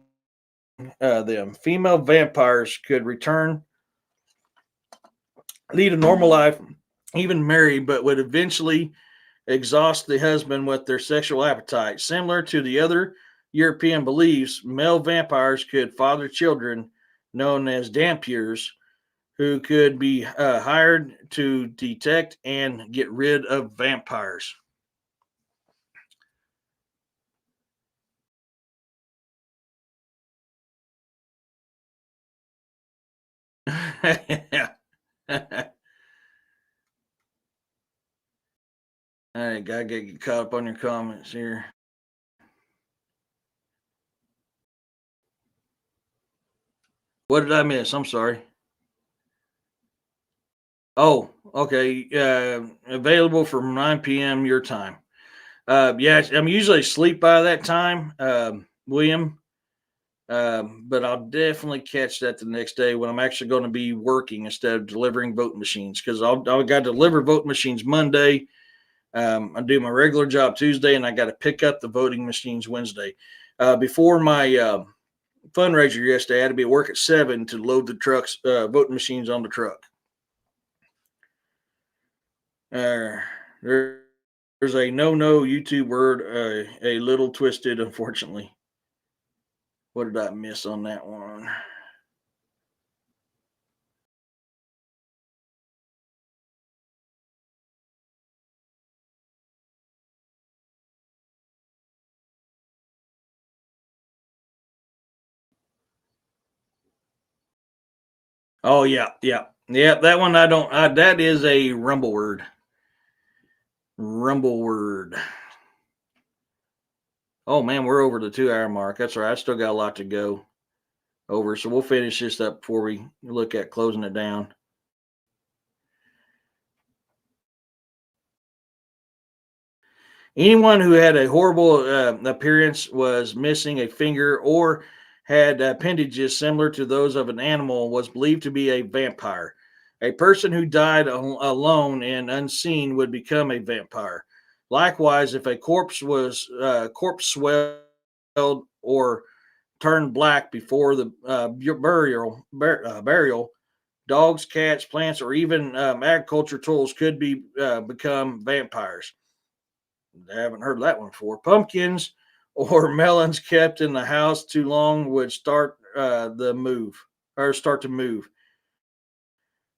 them. Female vampires could return, lead a normal life, even marry, but would eventually exhaust the husband with their sexual appetite. Similar to the other European beliefs, male vampires could father children known as dampiers, who could be hired to detect and get rid of vampires. Yeah. All right, gotta get caught up on your comments here. What did I miss? I'm sorry. Oh, okay. Available from 9 p.m. your time. Yeah, I'm usually asleep by that time, William. But I'll definitely catch that the next day when I'm actually going to be working instead of delivering vote machines, because I got to deliver vote machines Monday. I do my regular job Tuesday, and I got to pick up the voting machines Wednesday. Before my fundraiser yesterday, I had to be at work at 7 to load the voting machines on the truck. Uh, there's a no YouTube word, a little twisted, unfortunately. What did I miss on that one? Oh yeah, yeah, yeah. That one I don't. That is a rumble word. Rumble word. Oh man, we're over the 2 hour mark. That's all right. I still got a lot to go over, so we'll finish this up before we look at closing it down. Anyone who had a horrible appearance, was missing a finger, or had appendages similar to those of an animal was believed to be a vampire. A person who died alone and unseen would become a vampire. Likewise, if a corpse swelled or turn black before the burial. Dogs, cats, plants, or even agriculture tools could become vampires. I haven't heard that one before. Pumpkins or melons kept in the house too long would start to move,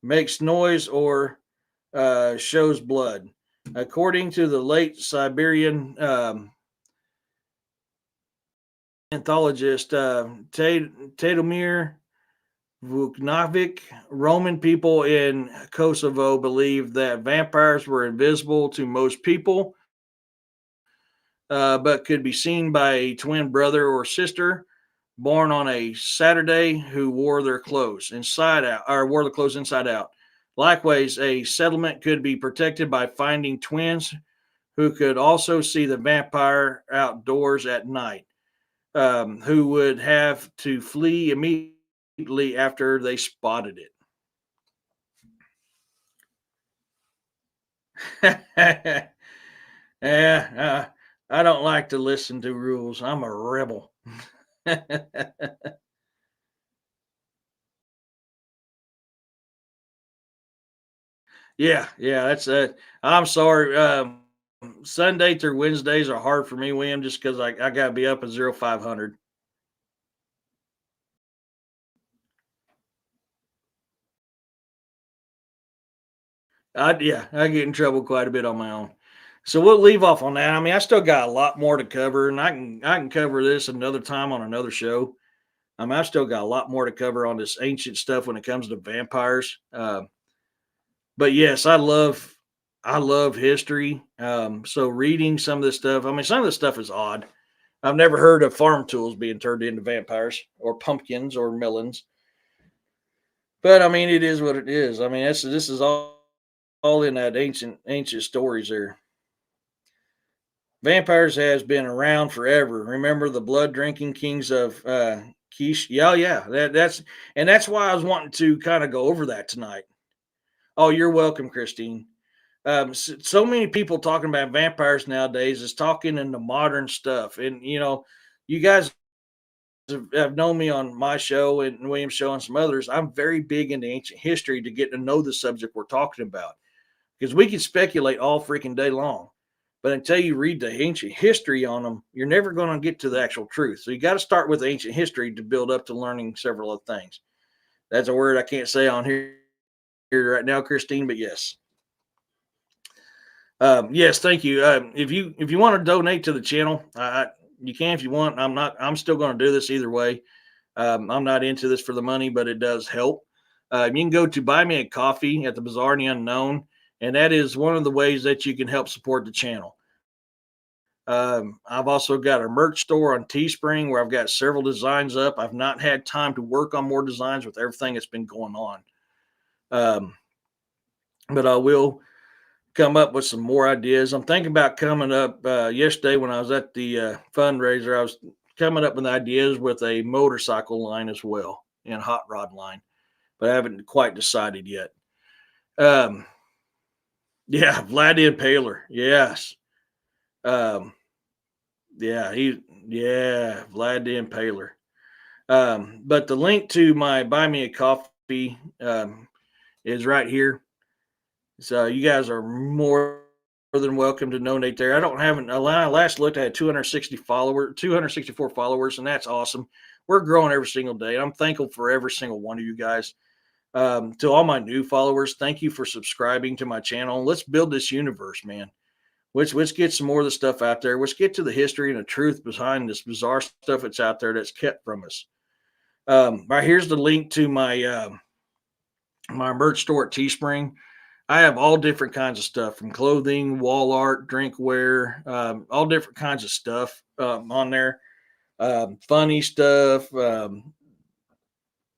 makes noise, or shows blood. According to the late Siberian anthologist Tadomir Vuknovic, Roman people in Kosovo believed that vampires were invisible to most people, but could be seen by a twin brother or sister born on a Saturday who wore their clothes inside out, or wore the clothes inside out. Likewise, a settlement could be protected by finding twins who could also see the vampire outdoors at night, who would have to flee immediately after they spotted it. Yeah, I don't like to listen to rules. I'm a rebel. Yeah, that's I'm sorry. Sunday through Wednesdays are hard for me, William, just because I got to be up at 0500. I get in trouble quite a bit on my own. So we'll leave off on that. I mean, I still got a lot more to cover, and I can cover this another time on another show. I mean, I've still got a lot more to cover on this ancient stuff when it comes to vampires. But yes, I love history. So reading some of this stuff, I mean, some of this stuff is odd. I've never heard of farm tools being turned into vampires or pumpkins or melons. But I mean, it is what it is. I mean, this is all in that ancient stories there. Vampires has been around forever. Remember the blood drinking kings of Kish? Yeah. That's why I was wanting to kind of go over that tonight. Oh, you're welcome, Christine. So many people talking about vampires nowadays is talking in the modern stuff, and you guys have known me on my show and William's show and some others. I'm very big into ancient history to get to know the subject we're talking about, because we can speculate all freaking day long, but until you read the ancient history on them, you're never going to get to the actual truth. So you got to start with ancient history to build up to learning several other things. That's a word I can't say on here right now, Christine, but yes. Yes, thank you. If you want to donate to the channel, you can if you want. I'm not. I'm still going to do this either way. I'm not into this for the money, but it does help. You can go to buy me a coffee at the Bizarre and the Unknown, and that is one of the ways that you can help support the channel. I've also got a merch store on Teespring where I've got several designs up. I've not had time to work on more designs with everything that's been going on, um, but I will come up with some more ideas. I'm thinking about coming up yesterday when I was at the fundraiser. I was coming up with ideas with a motorcycle line as well and hot rod line, but I haven't quite decided yet. Um, yeah, Vlad the Impaler. Yes. Um, yeah, Vlad the Impaler. But the link to my buy me a coffee is right here. So you guys are more than welcome to donate there. I don't have an. When I last looked, I had 264 followers, and that's awesome. We're growing every single day. I'm thankful for every single one of you guys. To all my new followers, thank you for subscribing to my channel. Let's build this universe, man. Let's get some more of the stuff out there. Let's get to the history and the truth behind this bizarre stuff that's out there that's kept from us. Right here's the link to my merch store at Teespring. I have all different kinds of stuff, from clothing, wall art, drinkware, all different kinds of stuff on there. Funny stuff,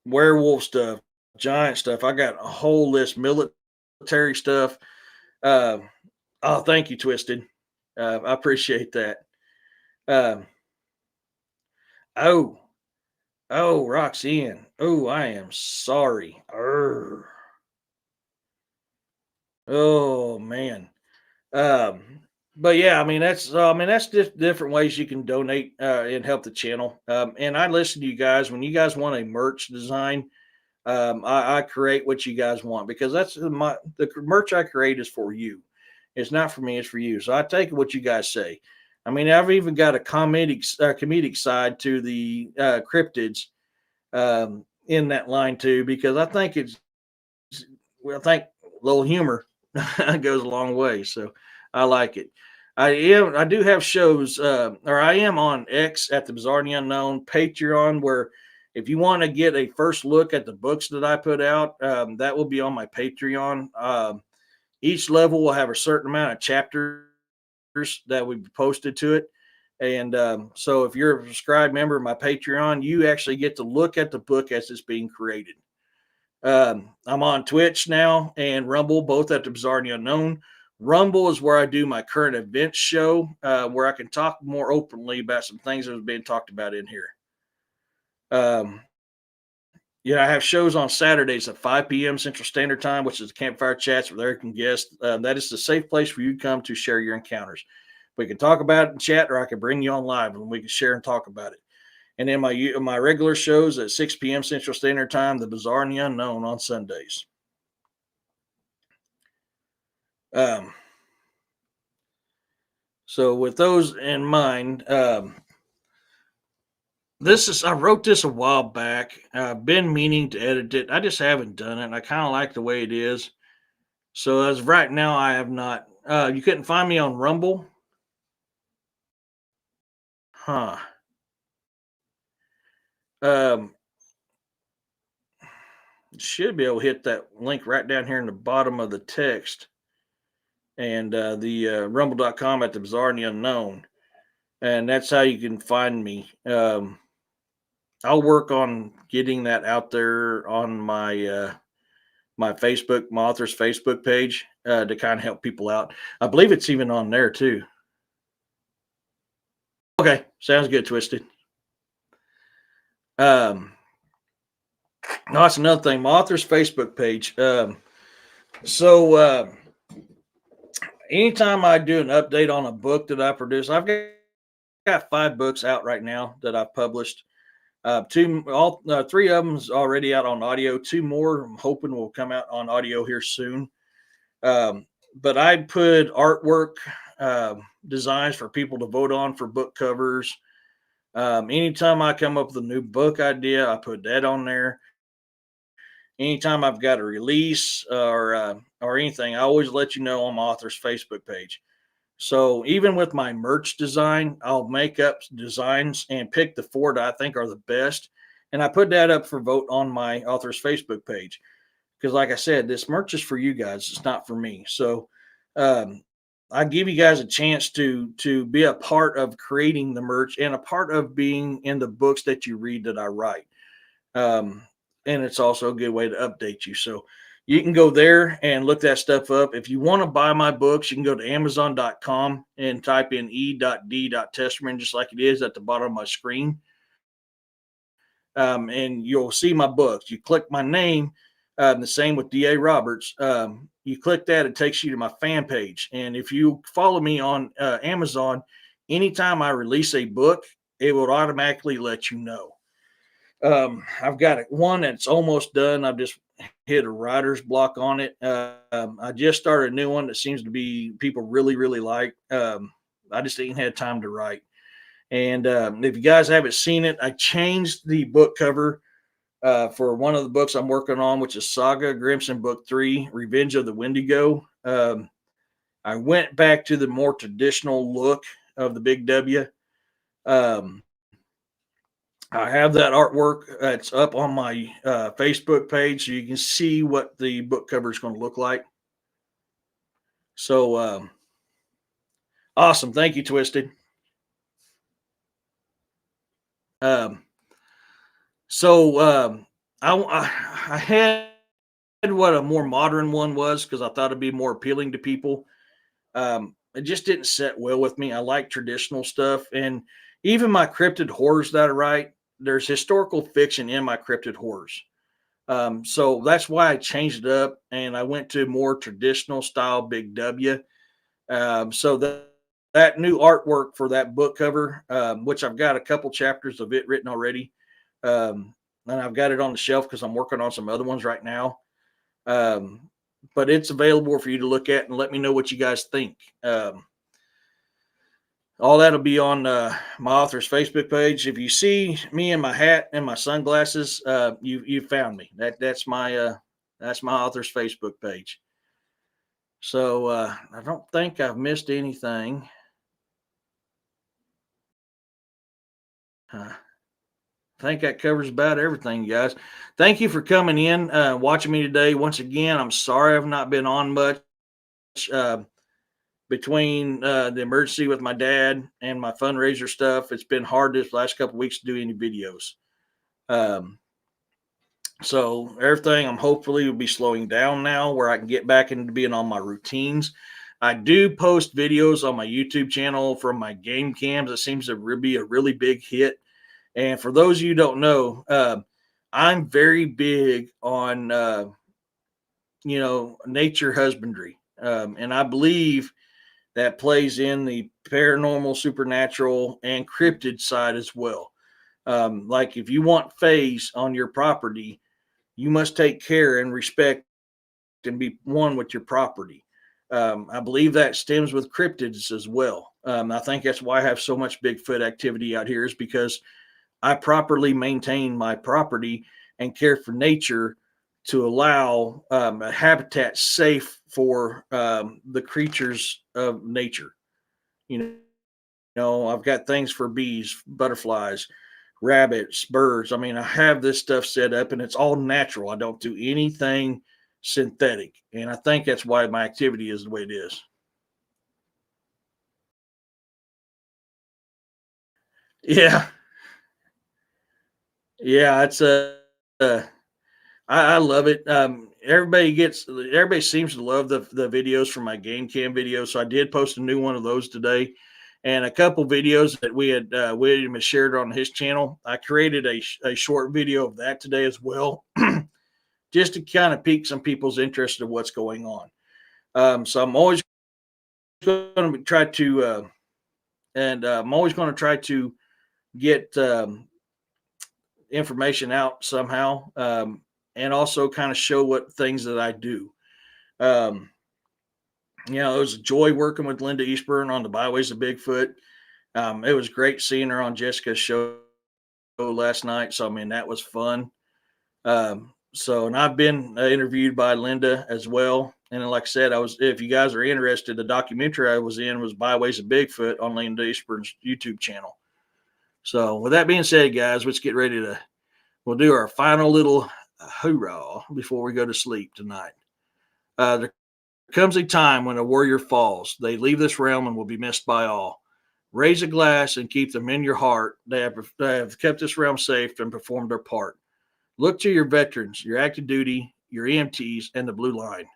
werewolf stuff, giant stuff. I got a whole list, military stuff. Uh, oh, thank you, Twisted. I appreciate that. Um, oh, oh, Roxanne. Oh, I am sorry. Oh man. Um, But yeah, that's just different ways you can donate and help the channel. And I listen to you guys when you guys want a merch design. I create what you guys want because that's the merch I create is for you. It's not for me; it's for you. So I take what you guys say. I mean, I've even got a comedic side to the cryptids in that line too, because I think a little humor goes a long way. So I like it. I do have shows, or I am on X at the Bizarre and the Unknown, Patreon, where if you want to get a first look at the books that I put out, that will be on my Patreon. Each level will have a certain amount of chapters that we posted to it. And so if you're a subscribed member of my Patreon, you actually get to look at the book as it's being created. I'm on Twitch now and Rumble, both at the Bizarre and the Unknown. Rumble is where I do my current events show, where I can talk more openly about some things that have been talked about in here. Um, I have shows on Saturdays at 5 p.m. Central Standard Time, which is Campfire Chats with Eric and guests. That is the safe place for you to come to share your encounters. We can talk about it in chat, or I can bring you on live and we can share and talk about it. And then my regular shows at 6 p.m. Central Standard Time, The Bizarre and the Unknown on Sundays. Um, so with those in mind, I wrote this a while back. I've been meaning to edit it. I just haven't done it. I kind of like the way it is. So as of right now, I have not. You couldn't find me on Rumble, huh? Um, should be able to hit that link right down here in the bottom of the text and the rumble.com at the Bizarre and the Unknown, and that's how you can find me. I'll work on getting that out there on my author's Facebook page to kind of help people out. I believe it's even on there too. Okay, sounds good, Twisted. Um, no, that's another thing. My author's Facebook page. So anytime I do an update on a book that I produce, got 5 books out right now that I've published. Three of them's already out on audio. 2 more I'm hoping will come out on audio here soon. But I put artwork designs for people to vote on for book covers. Anytime I come up with a new book idea, I put that on there. Anytime I've got a release or anything, I always let you know on my author's Facebook page. So even with my merch design, I'll make up designs and pick the 4 that I think are the best, and I put that up for vote on my author's Facebook page. Because, like I said, this merch is for you guys; it's not for me. So, um, I give you guys a chance to be a part of creating the merch and a part of being in the books that you read that I write. Um, and it's also a good way to update you. So you can go there and look that stuff up. If you want to buy my books, you can go to Amazon.com and type in e.d.testerman, just like it is at the bottom of my screen. And you'll see my books. You click my name, the same with D.A. Roberts. You click that, it takes you to my fan page. And if you follow me on Amazon, anytime I release a book, it will automatically let you know. I've got one that's almost done. I've just hit a writer's block on it. I just started a new one that seems to be people really, really like. I just ain't had time to write. And if you guys haven't seen it, I changed the book cover for one of the books I'm working on, which is Saga Grimson Book 3, Revenge of the Wendigo. I went back to the more traditional look of the Big W. Um, I have that artwork. It's up on my Facebook page, so you can see what the book cover is going to look like. So awesome! Thank you, Twisted. Um, so I had what a more modern one was because I thought it'd be more appealing to people. It just didn't set well with me. I like traditional stuff, and even my cryptid horrors that I write, there's historical fiction in my cryptid horrors. So that's why I changed it up and I went to more traditional style Big W. So that new artwork for that book cover, which I've got a couple chapters of it written already. And I've got it on the shelf because I'm working on some other ones right now. But it's available for you to look at and let me know what you guys think. All that'll be on my author's Facebook page. If you see me in my hat and my sunglasses, you found me. That's my author's Facebook page. So I don't think I've missed anything. I think that covers about everything, guys. Thank you for coming in, watching me today. Once again, I'm sorry I've not been on much. Uh, Between the emergency with my dad and my fundraiser stuff, it's been hard this last couple of weeks to do any videos. So everything I'm hopefully will be slowing down now where I can get back into being on my routines. I do post videos on my YouTube channel from my game cams. It seems to be a really big hit. And for those of you who don't know, I'm very big on, nature husbandry. And I believe that plays in the paranormal, supernatural, and cryptid side as well. Like if you want phase on your property, you must take care and respect and be one with your property. I believe that stems with cryptids as well. I think that's why I have so much Bigfoot activity out here, is because I properly maintain my property and care for nature to allow a habitat safe for the creatures of nature. You I've got things for bees, butterflies, rabbits, birds. I mean, I have this stuff set up and it's all natural. I don't do anything synthetic. And I think that's why my activity is the way it is. Yeah. Yeah. Uh I love it. Everybody seems to love the videos from my game cam videos. So I did post a new one of those today, and a couple videos that William has shared on his channel. I created a short video of that today as well, just to kind of pique some people's interest in what's going on. So I'm always going to try to, I'm always going to try to get information out somehow, and also kind of show what things that I do. Um, it was a joy working with Linda Eastburn on the Byways of Bigfoot. It was great seeing her on Jessica's show last night. So, I mean, that was fun. And I've been interviewed by Linda as well. And like I said, if you guys are interested, the documentary I was in was Byways of Bigfoot on Linda Eastburn's YouTube channel. So with that being said, guys, let's get ready we'll do our final little hoorah before we go to sleep tonight. There comes a time when a warrior falls. They leave this realm and will be missed by all. Raise a glass and keep them in your heart. They have kept this realm safe and performed their part. Look to your veterans, your active duty, your EMTs, and the blue line.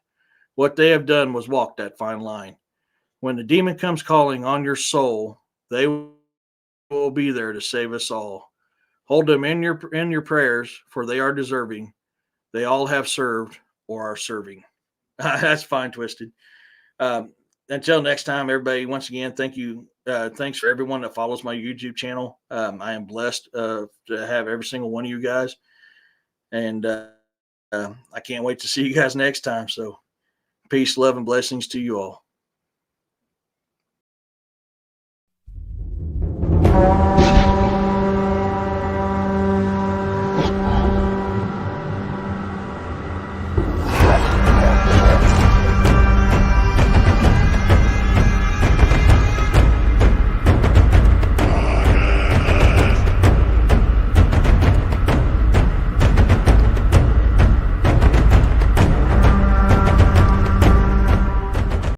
What they have done was walk that fine line. When the demon comes calling on your soul, they will be there to save us all. Hold them in your prayers, for they are deserving. They all have served or are serving. That's fine, Twisted. Until next time, everybody, once again, thank you. Thanks for everyone that follows my YouTube channel. I am blessed to have every single one of you guys. And I can't wait to see you guys next time. So peace, love, and blessings to you all.